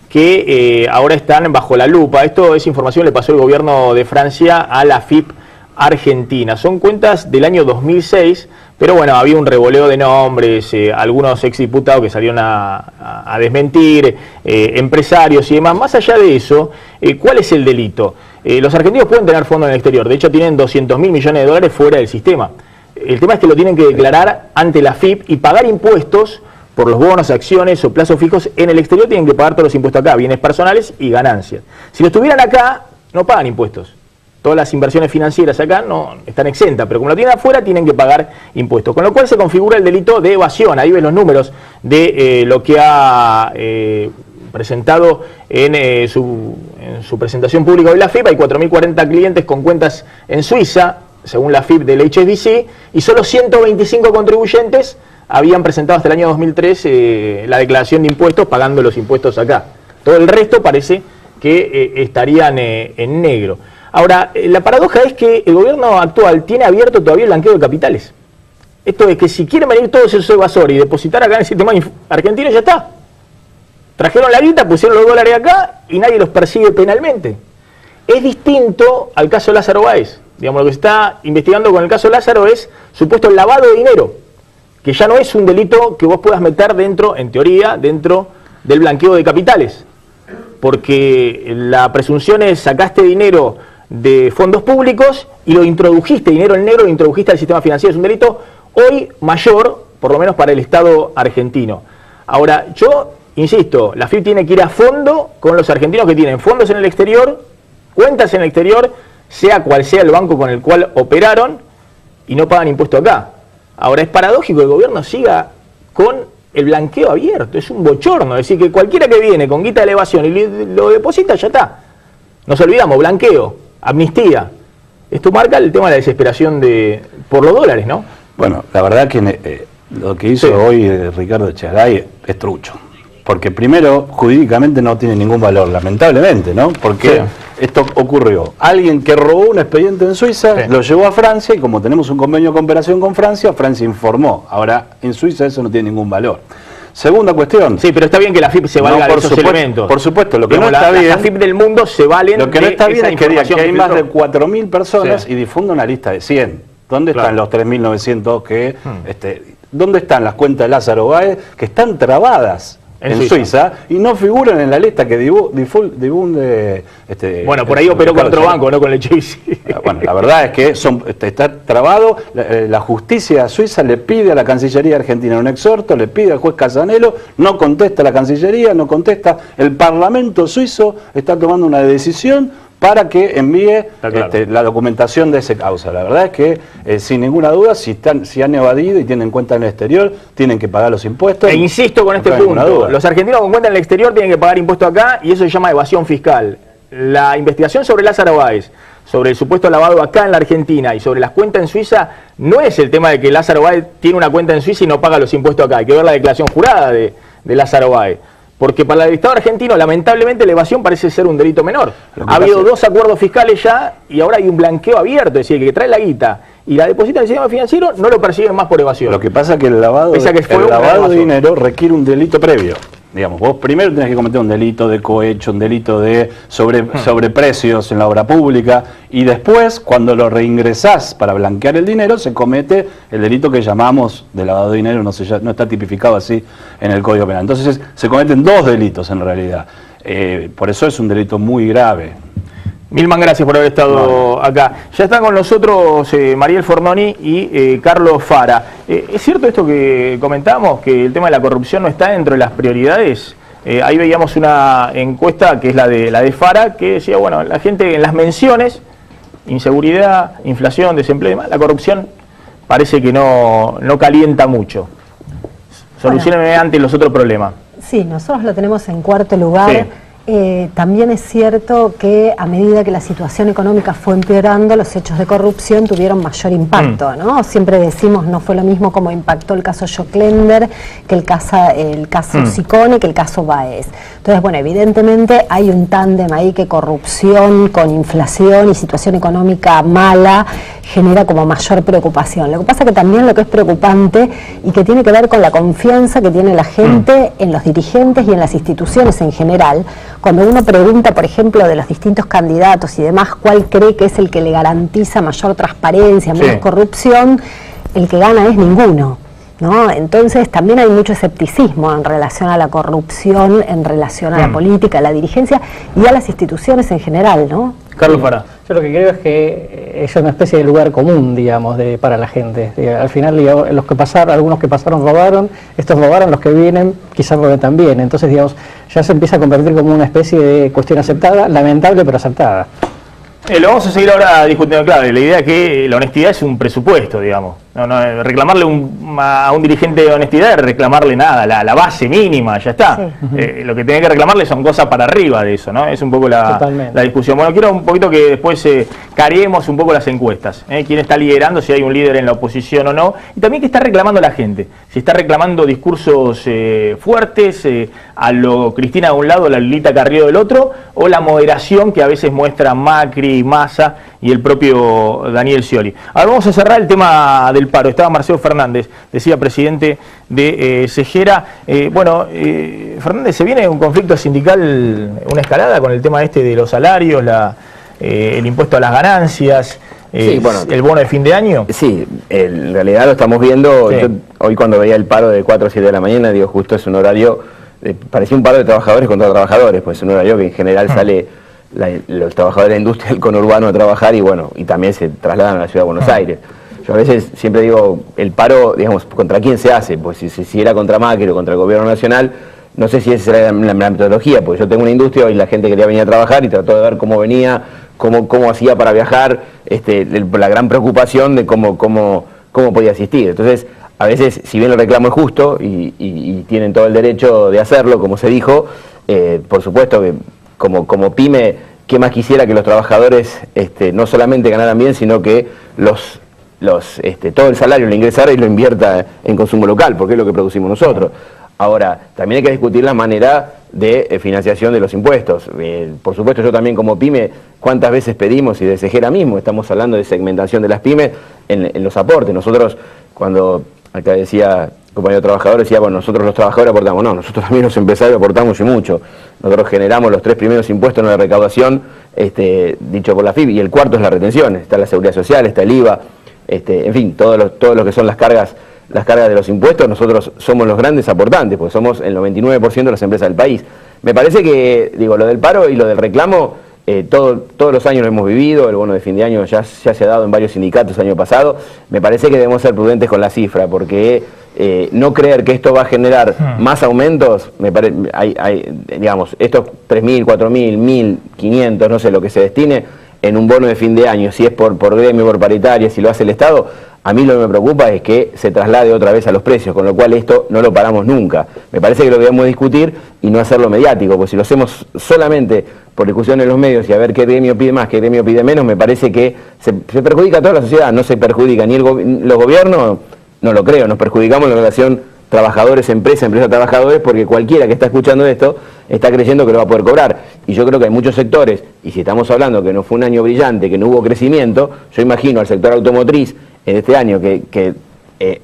que ahora están bajo la lupa. Esto es información que le pasó el gobierno de Francia a la FIP Argentina. Son cuentas del año 2006, pero bueno, había un revoleo de nombres, algunos exdiputados que salieron a desmentir, empresarios y demás. Más allá de eso, ¿cuál es el delito? Los argentinos pueden tener fondos en el exterior, de hecho tienen 200.000 millones de dólares fuera del sistema. El tema es que lo tienen que declarar ante la FIP y pagar impuestos por los bonos, acciones o plazos fijos en el exterior. Tienen que pagar todos los impuestos acá, bienes personales y ganancias. Si lo estuvieran acá, no pagan impuestos. Todas las inversiones financieras acá no están exentas, pero como lo tienen afuera, tienen que pagar impuestos. Con lo cual se configura el delito de evasión. Ahí ves los números de lo que ha presentado en su presentación pública de la FIP, hay 4.040 clientes con cuentas en Suiza, según la FIP del HSBC, y solo 125 contribuyentes habían presentado hasta el año 2003 la declaración de impuestos pagando los impuestos acá. Todo el resto parece que estarían en negro. Ahora, la paradoja es que el gobierno actual tiene abierto todavía el blanqueo de capitales. Esto es que si quieren venir todos esos evasores y depositar acá en el sistema argentino, ya está. Trajeron la guita, pusieron los dólares acá y nadie los persigue penalmente. Es distinto al caso Lázaro Báez. Digamos, lo que se está investigando con el caso Lázaro es supuesto lavado de dinero, que ya no es un delito que vos puedas meter dentro, en teoría, dentro del blanqueo de capitales. Porque la presunción es sacaste dinero de fondos públicos y lo introdujiste, dinero en negro, lo introdujiste al sistema financiero. Es un delito hoy mayor, por lo menos para el Estado argentino. Ahora, yo insisto, la FIP tiene que ir a fondo con los argentinos que tienen fondos en el exterior, cuentas en el exterior, sea cual sea el banco con el cual operaron y no pagan impuesto acá. Ahora, es paradójico que el gobierno siga con el blanqueo abierto, es un bochorno. Es decir, que cualquiera que viene con guita de elevación y lo deposita, ya está. Nos olvidamos, blanqueo, amnistía. Esto marca el tema de la desesperación por los dólares, ¿no? Bueno, la verdad que lo que hizo hoy Ricardo Echegaray es trucho. Porque primero, jurídicamente no tiene ningún valor, lamentablemente, ¿no? Porque esto ocurrió. Alguien que robó un expediente en Suiza, lo llevó a Francia, y como tenemos un convenio de cooperación con Francia, Francia informó. Ahora, en Suiza eso no tiene ningún valor. Segunda cuestión. Sí, pero está bien que la FIP se valga de esos elementos. Por supuesto, lo que no está bien... La FIP del mundo se valen. Lo que no está bien es que diga que hay más de 4.000 personas y difunda una lista de 100. ¿Dónde están los 3.900 que... ¿Dónde están las cuentas de Lázaro Báez que están trabadas en Suiza y no figuran en la lista que difunde... bueno, por ahí operó con otro banco, no con el HSBC. Bueno, la verdad es que está trabado. La justicia suiza le pide a la Cancillería argentina un exhorto, le pide al juez Casanelo, no contesta la Cancillería, no contesta. El Parlamento suizo está tomando una decisión para que envíe la documentación de esa causa. La verdad es que, sin ninguna duda, si han evadido y tienen cuenta en el exterior, tienen que pagar los impuestos. E insisto con este punto, los argentinos con cuenta en el exterior tienen que pagar impuestos acá y eso se llama evasión fiscal. La investigación sobre Lázaro Báez, sobre el supuesto lavado acá en la Argentina y sobre las cuentas en Suiza, no es el tema de que Lázaro Báez tiene una cuenta en Suiza y no paga los impuestos acá. Hay que ver la declaración jurada de Lázaro Báez. Porque para el Estado argentino, lamentablemente, la evasión parece ser un delito menor. Ha habido 2 acuerdos fiscales ya y ahora hay un blanqueo abierto. Es decir, que trae la guita y la deposita en el sistema financiero, no lo persiguen más por evasión. Lo que pasa es que el lavado de dinero requiere un delito previo. Digamos, vos primero tenés que cometer un delito de cohecho, un delito de sobreprecios en la obra pública, y después, cuando lo reingresás para blanquear el dinero, se comete el delito que llamamos de lavado de dinero, no está tipificado así en el Código Penal. Entonces, se cometen 2 delitos en realidad. Por eso es un delito muy grave. Milman, gracias por haber estado acá. Ya están con nosotros Mariel Fornoni y Carlos Fara. ¿Es cierto esto que comentábamos, que el tema de la corrupción no está dentro de las prioridades? Ahí veíamos una encuesta que es la de Fara, que decía, bueno, la gente en las menciones, inseguridad, inflación, desempleo y demás, la corrupción parece que no calienta mucho. Solucionen antes los otros problemas. Sí, nosotros lo tenemos en 4º lugar. Sí. También es cierto que a medida que la situación económica fue empeorando, los hechos de corrupción tuvieron mayor impacto, ¿no? Siempre decimos, no fue lo mismo como impactó el caso Joclender, que el caso Sicone, que el caso Báez. Entonces, bueno, evidentemente hay un tándem ahí que corrupción con inflación y situación económica mala genera como mayor preocupación. Lo que pasa que también lo que es preocupante y que tiene que ver con la confianza que tiene la gente en los dirigentes y en las instituciones en general. Cuando uno pregunta, por ejemplo, de los distintos candidatos y demás, cuál cree que es el que le garantiza mayor transparencia, menos corrupción, el que gana es ninguno, ¿no? Entonces también hay mucho escepticismo en relación a la corrupción, en relación a la política, a la dirigencia y a las instituciones en general, ¿no? Carlos Fara. Yo lo que creo es que es una especie de lugar común, digamos, para la gente. Al final, digamos, algunos que pasaron robaron, estos robaron, los que vienen quizás roben también. Entonces, digamos, ya se empieza a convertir como una especie de cuestión aceptada, lamentable pero aceptada. Lo vamos a seguir ahora discutiendo, claro. La idea es que la honestidad es un presupuesto, digamos. reclamarle a un dirigente de honestidad es reclamarle nada, la base mínima, ya está. Sí. Lo que tiene que reclamarle son cosas para arriba de eso, ¿no? Es un poco la discusión. Bueno, quiero un poquito que después careemos un poco las encuestas. ¿Quién está liderando? Si hay un líder en la oposición o no. Y también qué está reclamando la gente. Si está reclamando discursos fuertes, a lo Cristina de un lado, la Lilita Carrió del otro, o la moderación que a veces muestra Macri, Massa y el propio Daniel Scioli. Ahora vamos a cerrar el tema del paro. Estaba Marcelo Fernández, decía presidente de Segera. Fernández, ¿se viene un conflicto sindical, una escalada con el tema de los salarios, el impuesto a las ganancias, sí, el bono de fin de año? Sí, en realidad lo estamos viendo. Sí. Yo, hoy cuando veía el paro de 4 a 7 de la mañana, digo, justo es un horario, parecía un paro de trabajadores contra trabajadores, pues es un horario que en general sale los trabajadores de la industria del conurbano a trabajar y también se trasladan a la ciudad de Buenos Aires. Yo a veces siempre digo, el paro, digamos, ¿contra quién se hace? Pues si era contra Macri o contra el gobierno nacional, no sé si esa era la metodología, porque yo tengo una industria y la gente quería venir a trabajar y trató de ver cómo venía, cómo hacía para viajar, la gran preocupación de cómo podía asistir. Entonces, a veces, si bien el reclamo es justo y tienen todo el derecho de hacerlo, como se dijo, por supuesto que como pyme, ¿qué más quisiera que los trabajadores no solamente ganaran bien, sino que todo el salario lo ingresara y lo invierta en consumo local, porque es lo que producimos nosotros? Ahora, también hay que discutir la manera de financiación de los impuestos. Por supuesto, yo también como pyme, ¿cuántas veces pedimos, y de Segera mismo, estamos hablando de segmentación de las pymes en los aportes? Nosotros, cuando acá decía compañero trabajador, decía, bueno, nosotros los trabajadores aportamos. No, nosotros también los empresarios aportamos y mucho. Nosotros generamos los 3 primeros impuestos en la recaudación, dicho por la FIP, y el cuarto es la retención. Está la seguridad social, está el IVA, en fin, todo lo que son las cargas de los impuestos. Nosotros somos los grandes aportantes, porque somos el 99% de las empresas del país. Me parece que, lo del paro y lo del reclamo, todos los años lo hemos vivido. El bono de fin de año ya se ha dado en varios sindicatos el año pasado. Me parece que debemos ser prudentes con la cifra, porque no creer que esto va a generar más aumentos, digamos, estos 3.000, 4.000, 1.500, no sé, lo que se destine en un bono de fin de año, si es por gremio, por paritaria, si lo hace el Estado, a mí lo que me preocupa es que se traslade otra vez a los precios, con lo cual esto no lo paramos nunca. Me parece que lo debemos discutir y no hacerlo mediático, porque si lo hacemos solamente por discusión en los medios y a ver qué gremio pide más, qué gremio pide menos, me parece que se perjudica a toda la sociedad. No se perjudica ni los gobiernos, no lo creo, nos perjudicamos en la relación trabajadores-empresa, empresa-trabajadores, porque cualquiera que está escuchando esto está creyendo que lo va a poder cobrar. Y yo creo que hay muchos sectores, y si estamos hablando que no fue un año brillante, que no hubo crecimiento, yo imagino al sector automotriz en este año que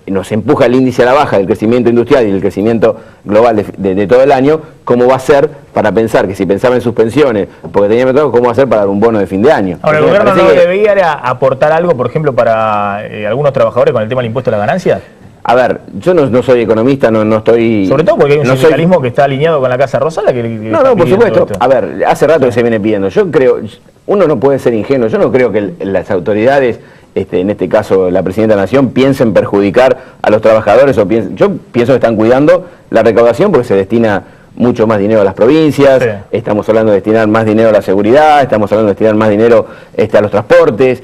nos empuja el índice a la baja del crecimiento industrial y el crecimiento global de todo el año, ¿cómo va a ser para pensar que si pensaba en sus pensiones, porque tenía metros, cómo va a ser para dar un bono de fin de año? Ahora, ¿el gobierno no debería aportar algo, por ejemplo, para algunos trabajadores con el tema del impuesto a la ganancia? A ver, yo no soy economista, no estoy... Sobre todo porque hay un sindicalismo que está alineado con la Casa Rosada. No, por supuesto. A ver, hace rato que se viene pidiendo. Yo creo, uno no puede ser ingenuo, yo no creo que las autoridades, en este caso la Presidenta de la Nación, piensen perjudicar a los trabajadores. Yo pienso que están cuidando la recaudación porque se destina mucho más dinero a las provincias, sí. Estamos hablando de destinar más dinero a la seguridad, estamos hablando de destinar más dinero a los transportes,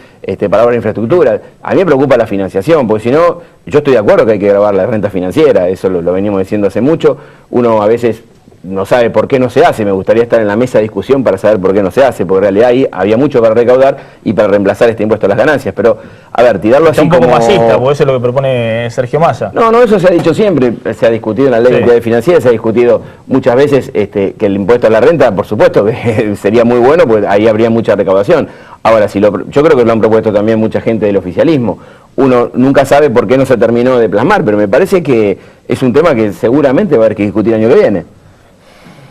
para la infraestructura. A mí me preocupa la financiación, porque si no, yo estoy de acuerdo que hay que grabar la renta financiera, eso lo venimos diciendo hace mucho. Uno a veces no sabe por qué no se hace, me gustaría estar en la mesa de discusión para saber por qué no se hace, porque en realidad ahí había mucho para recaudar y para reemplazar este impuesto a las ganancias, pero a ver, tirarlo así como... un poco masista, porque eso es lo que propone Sergio Massa. No, eso se ha dicho siempre, se ha discutido en la ley de entidades financieras, se ha discutido muchas veces que el impuesto a la renta, por supuesto, que sería muy bueno, porque ahí habría mucha recaudación. Ahora, yo creo que lo han propuesto también mucha gente del oficialismo. Uno nunca sabe por qué no se terminó de plasmar, pero me parece que es un tema que seguramente va a haber que discutir el año que viene.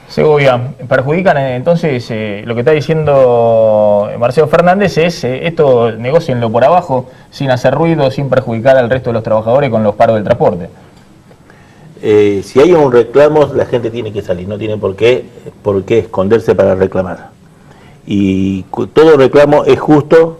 Segovia, perjudican entonces lo que está diciendo Marcelo Fernández es esto, negocienlo por abajo, sin hacer ruido, sin perjudicar al resto de los trabajadores con los paros del transporte. Si hay un reclamo, la gente tiene que salir, no tiene por qué esconderse para reclamar. Y todo reclamo es justo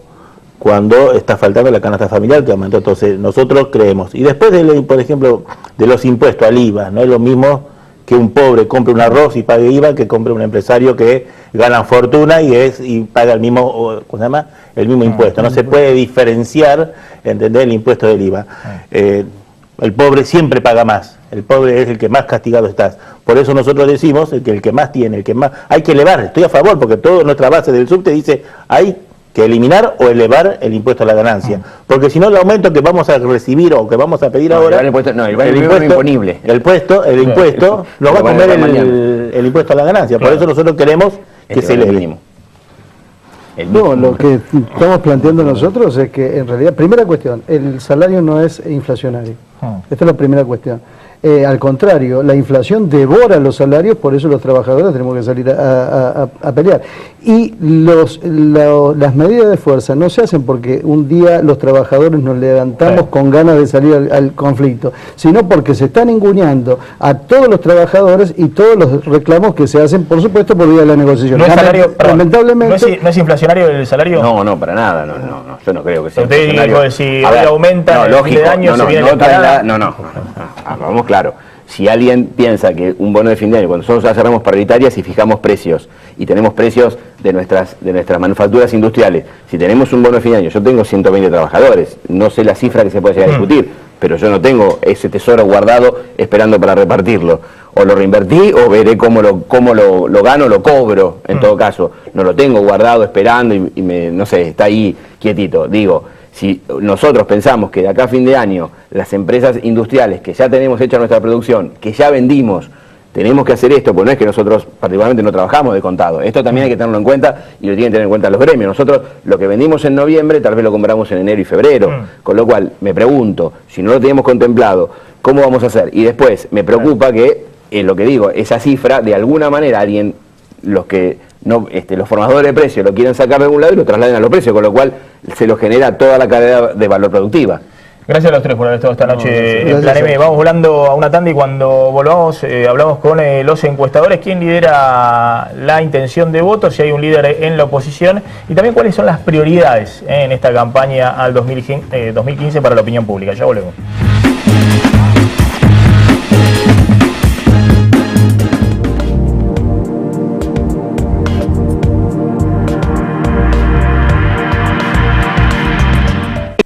cuando está faltando la canasta familiar que aumentó. Entonces nosotros creemos. Y después, por ejemplo, de los impuestos al IVA, no es lo mismo que un pobre compre un arroz y pague IVA que compre un empresario que gana fortuna y paga el mismo, ¿cómo se llama? El mismo impuesto. No se puede diferenciar, ¿entendés? El impuesto del IVA. El pobre siempre paga más. El pobre es el que más castigado está. Por eso nosotros decimos que el que más tiene, el que más... Hay que elevar, estoy a favor, porque toda nuestra base del subte dice hay que eliminar o elevar el impuesto a la ganancia. Porque si no, el aumento que vamos a recibir o que vamos a pedir ahora... El impuesto imponible. El impuesto lo va a comer el impuesto a la ganancia. Por eso nosotros queremos que se eleve. No, lo que estamos planteando nosotros es que en realidad, primera cuestión, el salario no es inflacionario. Esta es la primera cuestión. Al contrario, la inflación devora los salarios, por eso los trabajadores tenemos que salir a pelear. Y las medidas de fuerza no se hacen porque un día los trabajadores nos levantamos con ganas de salir al conflicto, sino porque se están ninguneando a todos los trabajadores y todos los reclamos que se hacen, por supuesto, por vía de la negociación. ¿No es salario, lamentablemente, ¿no es inflacionario el salario? No, para nada. No, yo no creo que sea usted inflacionario. Dijo, si hoy aumenta el fin de año, se viene vamos claro. Si alguien piensa que un bono de fin de año, cuando nosotros cerramos paritarias y fijamos precios, y tenemos precios de nuestras manufacturas industriales, si tenemos un bono de fin de año, yo tengo 120 trabajadores, no sé la cifra que se puede llegar a discutir, pero yo no tengo ese tesoro guardado esperando para repartirlo. O lo reinvertí o veré cómo lo gano, lo cobro, en todo caso. No lo tengo guardado esperando y no sé, está ahí quietito. Digo, si nosotros pensamos que de acá a fin de año las empresas industriales que ya tenemos hecha nuestra producción, que ya vendimos, tenemos que hacer esto, porque no es que nosotros particularmente no trabajamos de contado. Esto también hay que tenerlo en cuenta y lo tienen que tener en cuenta los gremios. Nosotros lo que vendimos en noviembre tal vez lo compramos en enero y febrero. Con lo cual me pregunto, si no lo teníamos contemplado, ¿cómo vamos a hacer? Y después me preocupa que, lo que digo, esa cifra, de alguna manera alguien, los formadores de precios lo quieren sacar de algún lado y lo trasladen a los precios, con lo cual se lo genera toda la cadena de valor productiva. Gracias a los tres por haber estado esta noche en Plan M. Vamos volando a una tanda y cuando volvamos hablamos con los encuestadores. ¿Quién lidera la intención de voto? Si hay un líder en la oposición. Y también cuáles son las prioridades en esta campaña al 2015 para la opinión pública. Ya volvemos.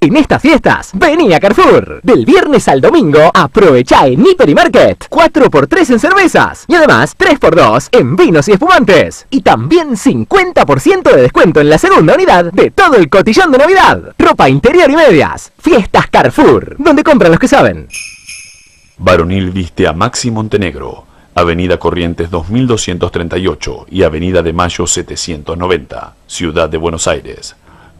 En estas fiestas, vení a Carrefour. Del viernes al domingo, aprovecha en Hipermarket 4x3 en cervezas y además 3x2 en vinos y espumantes. Y también 50% de descuento en la segunda unidad de todo el cotillón de Navidad. Ropa interior y medias. Fiestas Carrefour, donde compran los que saben. Varonil viste a Maxi Montenegro, Avenida Corrientes 2238 y Avenida de Mayo 790, Ciudad de Buenos Aires.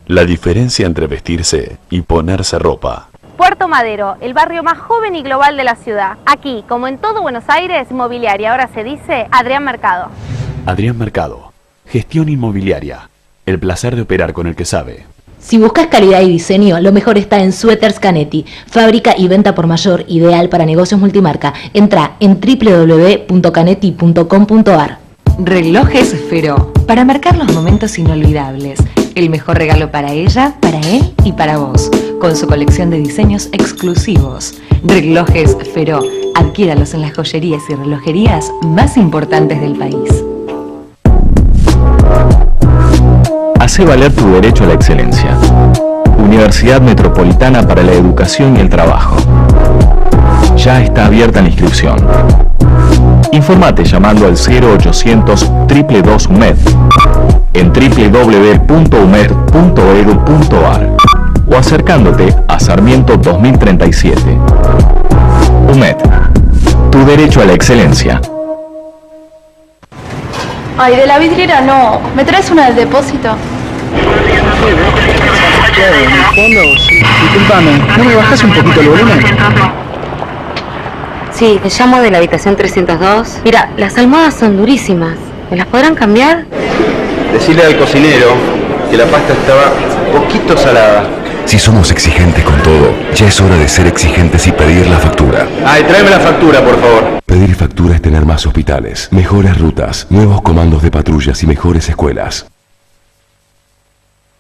La diferencia entre vestirse y ponerse ropa. Puerto Madero, el barrio más joven y global de la ciudad. Aquí, como en todo Buenos Aires, inmobiliaria, ahora se dice Adrián Mercado. Adrián Mercado, gestión inmobiliaria. El placer de operar con el que sabe. Si buscas calidad y diseño, lo mejor está en Suéteres Canetti, fábrica y venta por mayor, ideal para negocios multimarca. Entra en www.canetti.com.ar. Relojes Feró, para marcar los momentos inolvidables. El mejor regalo para ella, para él y para vos, con su colección de diseños exclusivos. Relojes Feró, adquiéralos en las joyerías y relojerías más importantes del país. Hace valer tu derecho a la excelencia. Universidad Metropolitana para la Educación y el Trabajo. Ya está abierta la inscripción. Informate llamando al 0800 222 UMED en www.umed.edu.ar o acercándote a Sarmiento 2037. UMED, tu derecho a la excelencia. Ay, de la vidriera no. ¿Me traes una del depósito? Disculpame, ¿no me bajas un poquito el volumen? Sí, te llamo de la habitación 302. Mira, las almohadas son durísimas. ¿Me las podrán cambiar? Decirle al cocinero que la pasta estaba poquito salada. Si somos exigentes con todo, ya es hora de ser exigentes y pedir la factura. Ay, tráeme la factura, por favor. Pedir factura es tener más hospitales, mejores rutas, nuevos comandos de patrullas y mejores escuelas.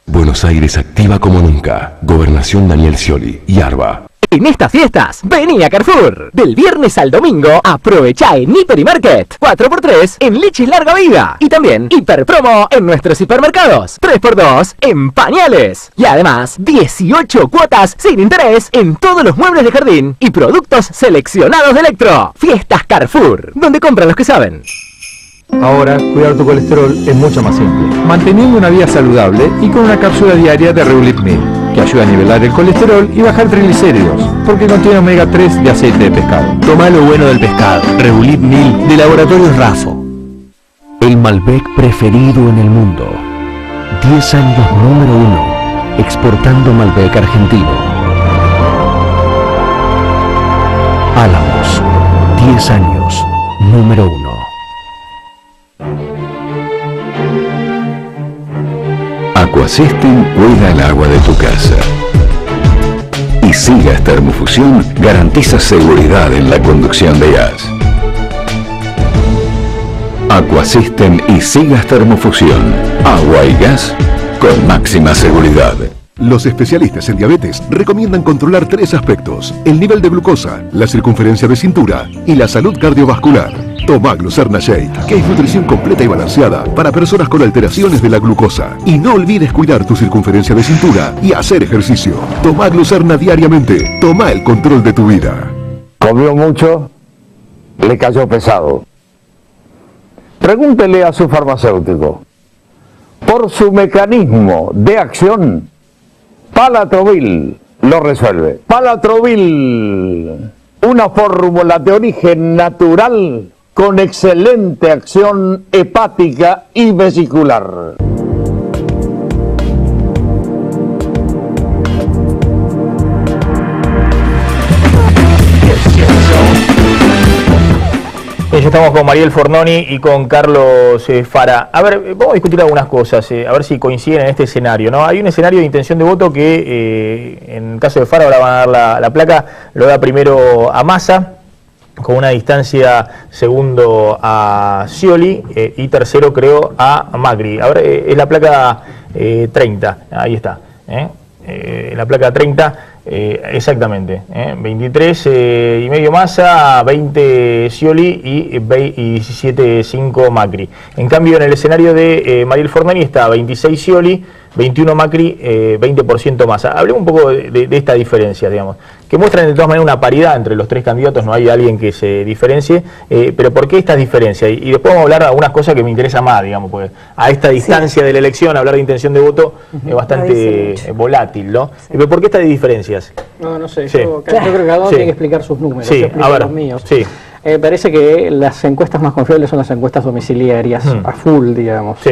Buenos Aires activa como nunca. Gobernación Daniel Scioli y ARBA. En estas fiestas, vení a Carrefour. Del viernes al domingo, aprovecha en Hiper y Market. 4x3 en leches larga vida. Y también hiper promo en nuestros hipermercados. 3x2 en pañales. Y además, 18 cuotas sin interés en todos los muebles de jardín y productos seleccionados de Electro. Fiestas Carrefour, donde compran los que saben. Ahora, cuidar tu colesterol es mucho más simple, manteniendo una vida saludable y con una cápsula diaria de Reulit 1000, que ayuda a nivelar el colesterol y bajar triglicéridos, porque contiene omega 3 de aceite de pescado. Toma lo bueno del pescado. Reulit 1000 de Laboratorios Rafo. El Malbec preferido en el mundo. 10 años número 1, exportando Malbec argentino. Álamos, 10 años número 1. Aquasystem cuida el agua de tu casa. Y Sigas Termofusión garantiza seguridad en la conducción de gas. Aquasystem y Sigas Termofusión. Agua y gas con máxima seguridad. Los especialistas en diabetes recomiendan controlar 3 aspectos: el nivel de glucosa, la circunferencia de cintura y la salud cardiovascular. Toma Glucerna Shake, que es nutrición completa y balanceada para personas con alteraciones de la glucosa. Y no olvides cuidar tu circunferencia de cintura y hacer ejercicio. Toma Glucerna diariamente. Toma el control de tu vida. Comió mucho, le cayó pesado. Pregúntele a su farmacéutico. Por su mecanismo de acción, Palatrovil lo resuelve. Palatrovil, una fórmula de origen natural con excelente acción hepática y vesicular. Ya estamos con Mariel Fornoni y con Carlos Fara. A ver, vamos a discutir algunas cosas, a ver si coinciden en este escenario, ¿no? Hay un escenario de intención de voto que, en el caso de Fara, ahora van a dar la placa, lo da primero a Massa, con una distancia segundo a Scioli y tercero, creo, a Macri. Ahora es la placa 30, ahí está, la placa 30. Exactamente, 23 y medio Massa, 20 Scioli y 17,5 Macri. En cambio, en el escenario de Mariel Fornoni está 26 Scioli, 21 Macri, 20% Massa. Hablemos un poco de esta diferencia, digamos, que muestran de todas maneras una paridad entre los 3 candidatos, no hay alguien que se diferencie, pero ¿por qué estas diferencias? Y después vamos a hablar de algunas cosas que me interesan más, digamos, porque a esta distancia de la elección, hablar de intención de voto es bastante volátil, ¿no? Sí. Pero ¿por qué estas diferencias? No sé, yo creo que cada uno tiene que explicar sus números, yo explico los míos. Sí. Parece que las encuestas más confiables son las encuestas domiciliarias, a full, digamos. Sí.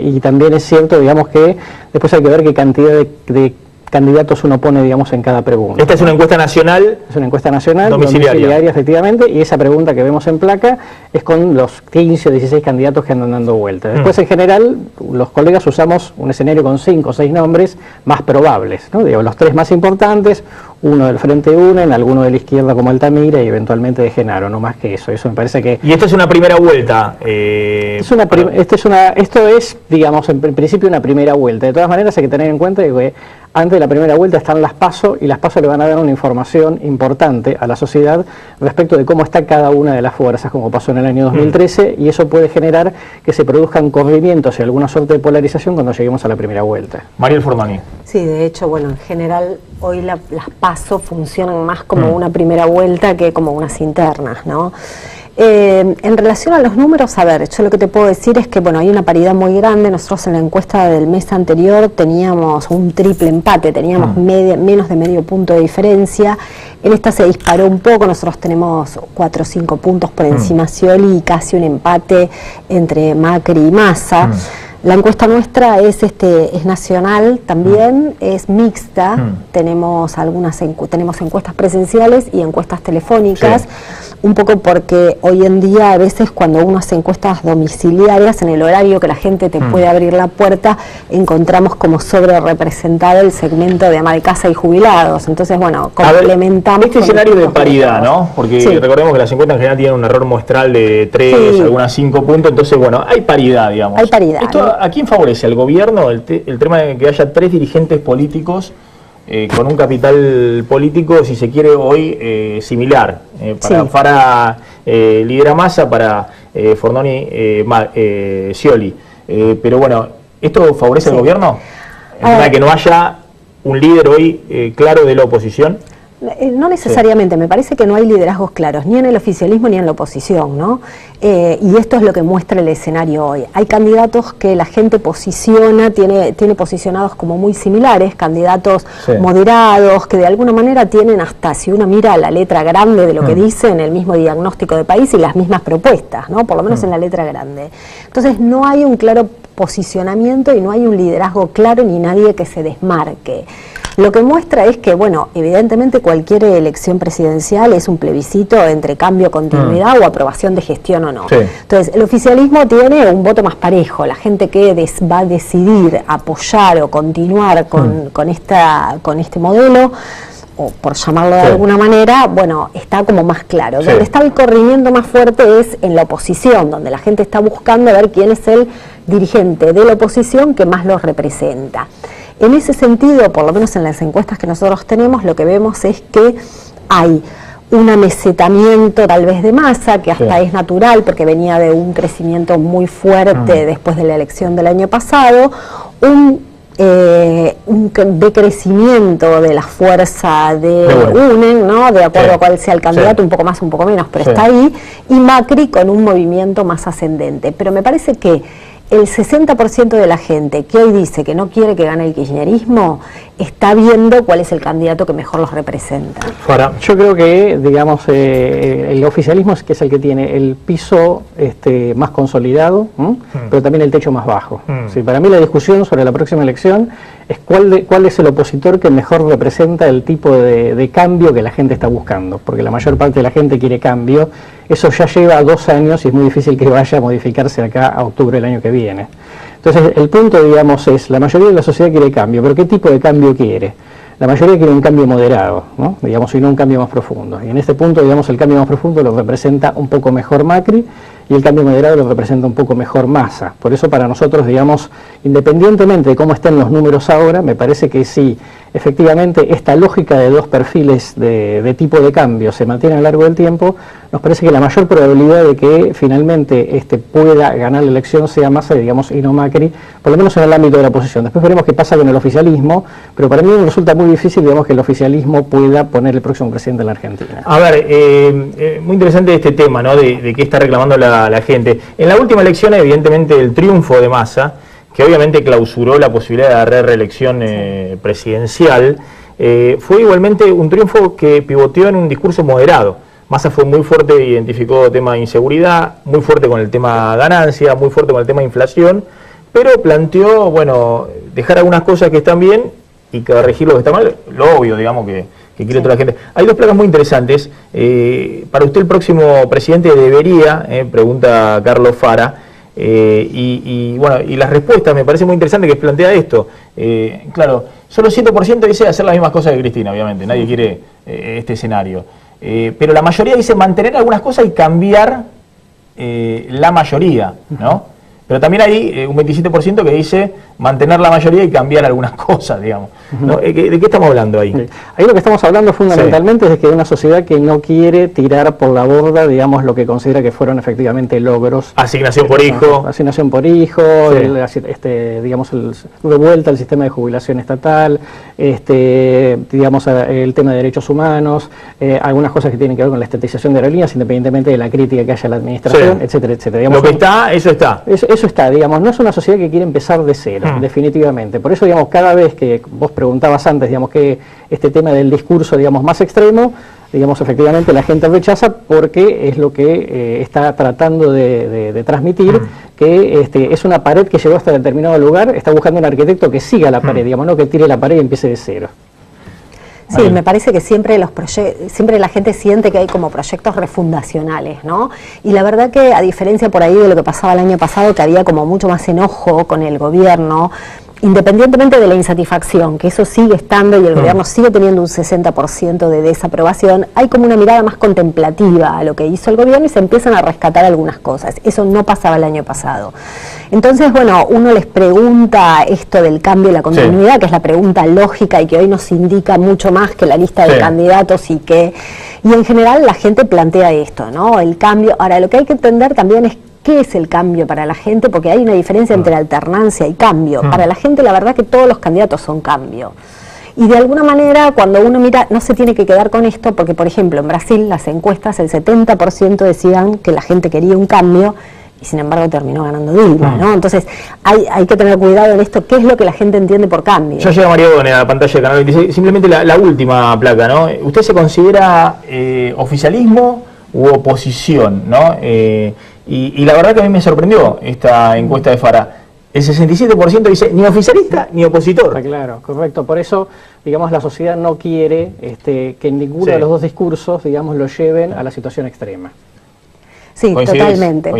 Y también es cierto, digamos, que después hay que ver qué cantidad de candidatos uno pone, digamos, en cada pregunta. Esta es una encuesta nacional. Es una encuesta nacional, domiciliaria, efectivamente, y esa pregunta que vemos en placa es con los 15 o 16 candidatos que andan dando vueltas. Después, en general, los colegas usamos un escenario con 5 o 6 nombres más probables, ¿no? Digo, los 3 más importantes, uno del Frente UNEN, alguno de la izquierda como Altamira y eventualmente de Genaro, no más que eso. Eso me parece que... Y esto es una primera vuelta. Esto es, digamos, en principio una primera vuelta. De todas maneras hay que tener en cuenta que antes de la primera vuelta están las PASO, y las PASO le van a dar una información importante a la sociedad respecto de cómo está cada una de las fuerzas, como pasó en el año 2013, y eso puede generar que se produzcan corrimientos y alguna suerte de polarización cuando lleguemos a la primera vuelta. Mariel Fornoni. Sí, de hecho, bueno, en general hoy las PASO funcionan más como una primera vuelta que como unas internas, ¿no? En relación a los números, a ver, yo lo que te puedo decir es que, bueno, hay una paridad muy grande. Nosotros en la encuesta del mes anterior teníamos un triple empate, teníamos menos de medio punto de diferencia. En esta se disparó un poco, nosotros tenemos 4 o 5 puntos por encima Scioli y casi un empate entre Macri y Massa. La encuesta nuestra es nacional también, es mixta, tenemos tenemos encuestas presenciales y encuestas telefónicas, un poco porque hoy en día a veces cuando uno hace encuestas domiciliarias en el horario que la gente te puede abrir la puerta, encontramos como sobre representado el segmento de ama de casa y jubilados. Entonces, bueno, complementamos. Este escenario de paridad, ¿no? Porque recordemos que las encuestas en general tienen un error muestral de 3, algunas 5 puntos, entonces, bueno, hay paridad, digamos. Hay paridad. ¿Esto a quién favorece? ¿Al gobierno? El tema de que haya 3 dirigentes políticos con un capital político, si se quiere, hoy similar. Para Sí. Fara lidera Massa, para Fornoni Scioli. Pero bueno, ¿esto favorece al gobierno? ¿Es que no haya un líder hoy claro de la oposición? No necesariamente, me parece que no hay liderazgos claros, ni en el oficialismo ni en la oposición, ¿no? Y esto es lo que muestra el escenario hoy. Hay candidatos que la gente posiciona, tiene posicionados como muy similares, candidatos moderados, que de alguna manera tienen hasta, si uno mira la letra grande de lo que dicen, el mismo diagnóstico de país y las mismas propuestas, ¿no? Por lo menos en la letra grande. Entonces no hay un claro posicionamiento y no hay un liderazgo claro ni nadie que se desmarque. Lo que muestra es que, bueno, evidentemente cualquier elección presidencial es un plebiscito entre cambio, continuidad o aprobación de gestión o no. Sí. Entonces, el oficialismo tiene un voto más parejo. La gente que va a decidir apoyar o continuar con este modelo, o por llamarlo de alguna manera, bueno, está como más claro. Donde está el corrimiento más fuerte es en la oposición, donde la gente está buscando ver quién es el dirigente de la oposición que más los representa. En ese sentido, por lo menos en las encuestas que nosotros tenemos, lo que vemos es que hay un amesetamiento tal vez de Massa, que hasta es natural porque venía de un crecimiento muy fuerte después de la elección del año pasado, un decrecimiento de la fuerza de UNEN, ¿no? De acuerdo a cuál sea el candidato, un poco más, un poco menos, pero está ahí, y Macri con un movimiento más ascendente. Pero me parece que el 60% de la gente que hoy dice que no quiere que gane el kirchnerismo está viendo cuál es el candidato que mejor los representa. Yo creo que, digamos, el oficialismo es que es el que tiene el piso más consolidado, pero también el techo más bajo. Sí, para mí la discusión sobre la próxima elección es cuál es el opositor que mejor representa el tipo de cambio que la gente está buscando, porque la mayor parte de la gente quiere cambio. Eso ya lleva 2 años y es muy difícil que vaya a modificarse acá a octubre del año que viene. Entonces, el punto, digamos, es, la mayoría de la sociedad quiere cambio, pero ¿qué tipo de cambio quiere? La mayoría quiere un cambio moderado, ¿no? Digamos, y no un cambio más profundo. Y en este punto, digamos, el cambio más profundo lo representa un poco mejor Macri y el cambio moderado lo representa un poco mejor Massa. Por eso para nosotros, digamos, independientemente de cómo estén los números ahora, me parece que sí, efectivamente, esta lógica de 2 perfiles de tipo de cambio se mantiene a lo largo del tiempo, nos parece que la mayor probabilidad de que finalmente pueda ganar la elección sea Massa, digamos, y no Macri, por lo menos en el ámbito de la oposición. Después veremos qué pasa con el oficialismo, pero para mí me resulta muy difícil, digamos, que el oficialismo pueda poner el próximo presidente de la Argentina. A ver, muy interesante este tema, ¿no? De qué está reclamando la gente. En la última elección, evidentemente, el triunfo de Massa, que obviamente clausuró la posibilidad de reelección presidencial, fue igualmente un triunfo que pivoteó en un discurso moderado. Massa fue muy fuerte, identificó tema de inseguridad, muy fuerte con el tema ganancia, muy fuerte con el tema inflación, pero planteó, bueno, dejar algunas cosas que están bien y corregir lo que está mal, lo obvio, digamos, que quiere toda la gente. Hay 2 placas muy interesantes. Para usted el próximo presidente debería, pregunta Carlos Fara, bueno, y las respuestas me parece muy interesante que plantea esto. Claro, solo 7% dice hacer las mismas cosas que Cristina, obviamente, nadie quiere este escenario. Pero la mayoría dice mantener algunas cosas y cambiar la mayoría, ¿no? Pero también hay un 27% que dice mantener la mayoría y cambiar algunas cosas, digamos, ¿no? ¿De qué estamos hablando ahí? Ahí lo que estamos hablando fundamentalmente es de que hay una sociedad que no quiere tirar por la borda, digamos, lo que considera que fueron efectivamente logros. Asignación por hijo. Asignación por hijo, digamos, de vuelta al sistema de jubilación estatal, digamos, el tema de derechos humanos, algunas cosas que tienen que ver con la estatización de aerolíneas, independientemente de la crítica que haya a la administración, etcétera, etcétera. Digamos, lo que está, eso está. Eso está, digamos, no es una sociedad que quiere empezar de cero, definitivamente. Por eso, digamos, cada vez que vos preguntabas antes, digamos, que este tema del discurso, digamos, más extremo, digamos, efectivamente la gente rechaza porque es lo que está tratando de transmitir, que es una pared que llegó hasta determinado lugar, está buscando un arquitecto que siga la pared, digamos, no que tire la pared y empiece de cero. Sí, me parece que siempre la gente siente que hay como proyectos refundacionales, ¿no? Y la verdad que, a diferencia por ahí de lo que pasaba el año pasado, que había como mucho más enojo con el gobierno, independientemente de la insatisfacción, que eso sigue estando y el gobierno sigue teniendo un 60% de desaprobación, hay como una mirada más contemplativa a lo que hizo el gobierno y se empiezan a rescatar algunas cosas. Eso no pasaba el año pasado. Entonces, bueno, uno les pregunta esto del cambio y la continuidad, que es la pregunta lógica y que hoy nos indica mucho más que la lista de candidatos y en general la gente plantea esto, ¿no? El cambio. Ahora, lo que hay que entender también es qué es el cambio para la gente, porque hay una diferencia entre alternancia y cambio. Para la gente, la verdad que todos los candidatos son cambio. Y de alguna manera, cuando uno mira, no se tiene que quedar con esto, porque, por ejemplo, en Brasil, las encuestas, el 70% decían que la gente quería un cambio, y sin embargo terminó ganando Dilma, ¿no? Entonces, hay que tener cuidado en esto, qué es lo que la gente entiende por cambio. Ya llega María O'Donnell a la pantalla de Canal 26, simplemente la última placa, ¿no? ¿Usted se considera oficialismo u oposición, no? Y la verdad que a mí me sorprendió esta encuesta de Fara. El 67% dice ni oficialista ni opositor. Está claro, correcto. Por eso, digamos, la sociedad no quiere que ninguno de los dos discursos, digamos, lo lleven a la situación extrema. Sí, totalmente.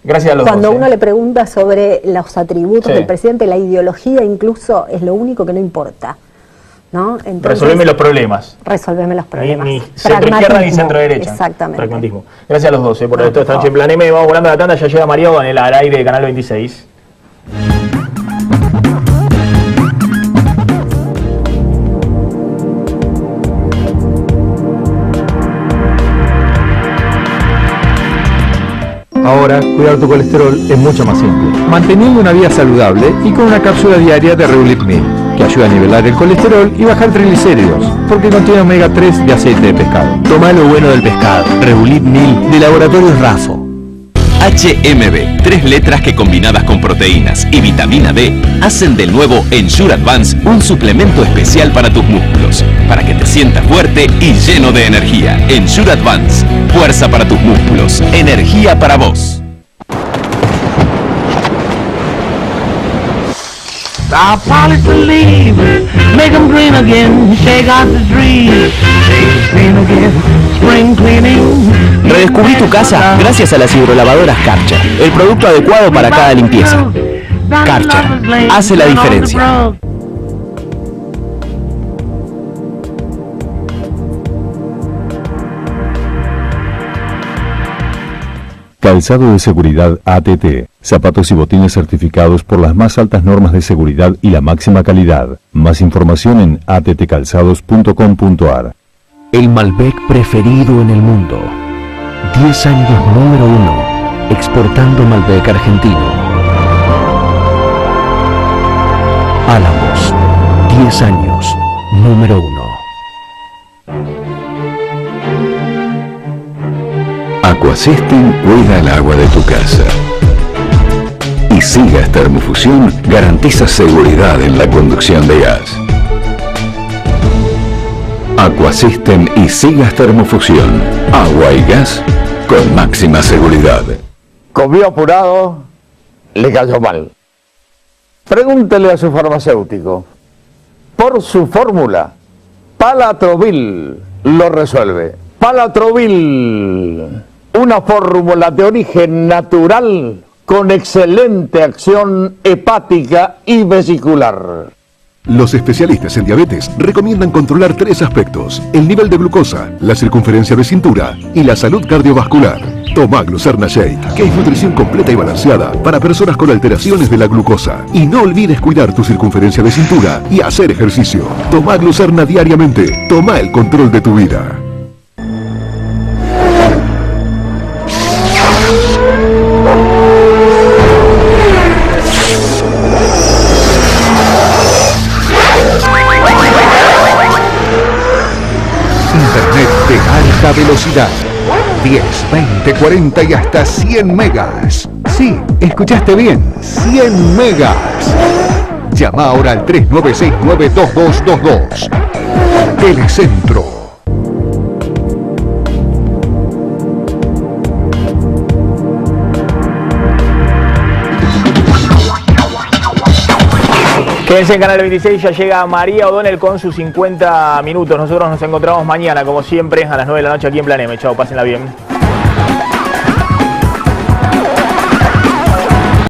Gracias a los Cuando dos, uno le pregunta sobre los atributos del presidente, la ideología incluso es lo único que no importa, ¿no? Entonces, resolveme los problemas. Resolveme los problemas. Ni centro izquierda ni centro derecha. Exactamente. Pragmatismo. Gracias a los dos por esto esta noche en Plan M. Vamos volando a la tanda, ya llega María O'Donnell al aire de Canal 26. Ahora, cuidar tu colesterol es mucho más simple, manteniendo una vida saludable y con una cápsula diaria de Reulit 1000, que ayuda a nivelar el colesterol y bajar triglicéridos, porque contiene omega 3 de aceite de pescado. Toma lo bueno del pescado. Reulit 1000 de Laboratorios Rafo. HMB, 3 letras que combinadas con proteínas y vitamina D hacen del nuevo Ensure Advance un suplemento especial para tus músculos, para que te sientas fuerte y lleno de energía. Ensure Advance, fuerza para tus músculos, energía para vos. Our pilots believe, make them green again, shake out the trees, green again, spring cleaning. Redescubrí tu casa gracias a las hidrolavadoras Karcher, el producto adecuado para cada limpieza. Karcher hace la diferencia. Calzado de seguridad ATT. Zapatos y botines certificados por las más altas normas de seguridad y la máxima calidad. Más información en attcalzados.com.ar. El Malbec preferido en el mundo. 10 años número 1, exportando Malbec argentino. Álamos, 10 años número 1. Aquasystem cuida el agua de tu casa. Y Sigas Termofusión garantiza seguridad en la conducción de gas. Aquasystem y Sigas Termofusión. Agua y gas con máxima seguridad. Comió apurado, le cayó mal. Pregúntele a su farmacéutico. Por su fórmula, Palatrovil lo resuelve. Palatrovil, una fórmula de origen natural con excelente acción hepática y vesicular. Los especialistas en diabetes recomiendan controlar 3 aspectos: el nivel de glucosa, la circunferencia de cintura y la salud cardiovascular. Toma Glucerna Shake, que es nutrición completa y balanceada para personas con alteraciones de la glucosa. Y no olvides cuidar tu circunferencia de cintura y hacer ejercicio. Toma Glucerna diariamente. Toma el control de tu vida. Internet de alta velocidad. 10, 20, 40 y hasta 100 megas. Sí, escuchaste bien, 100 megas. Llama ahora al 3969-2222. Telecentro. Quédense en Canal 26, ya llega María O'Donnell con sus 50 minutos. Nosotros nos encontramos mañana, como siempre, a las 9 de la noche aquí en Plan M. Chao, pásenla bien.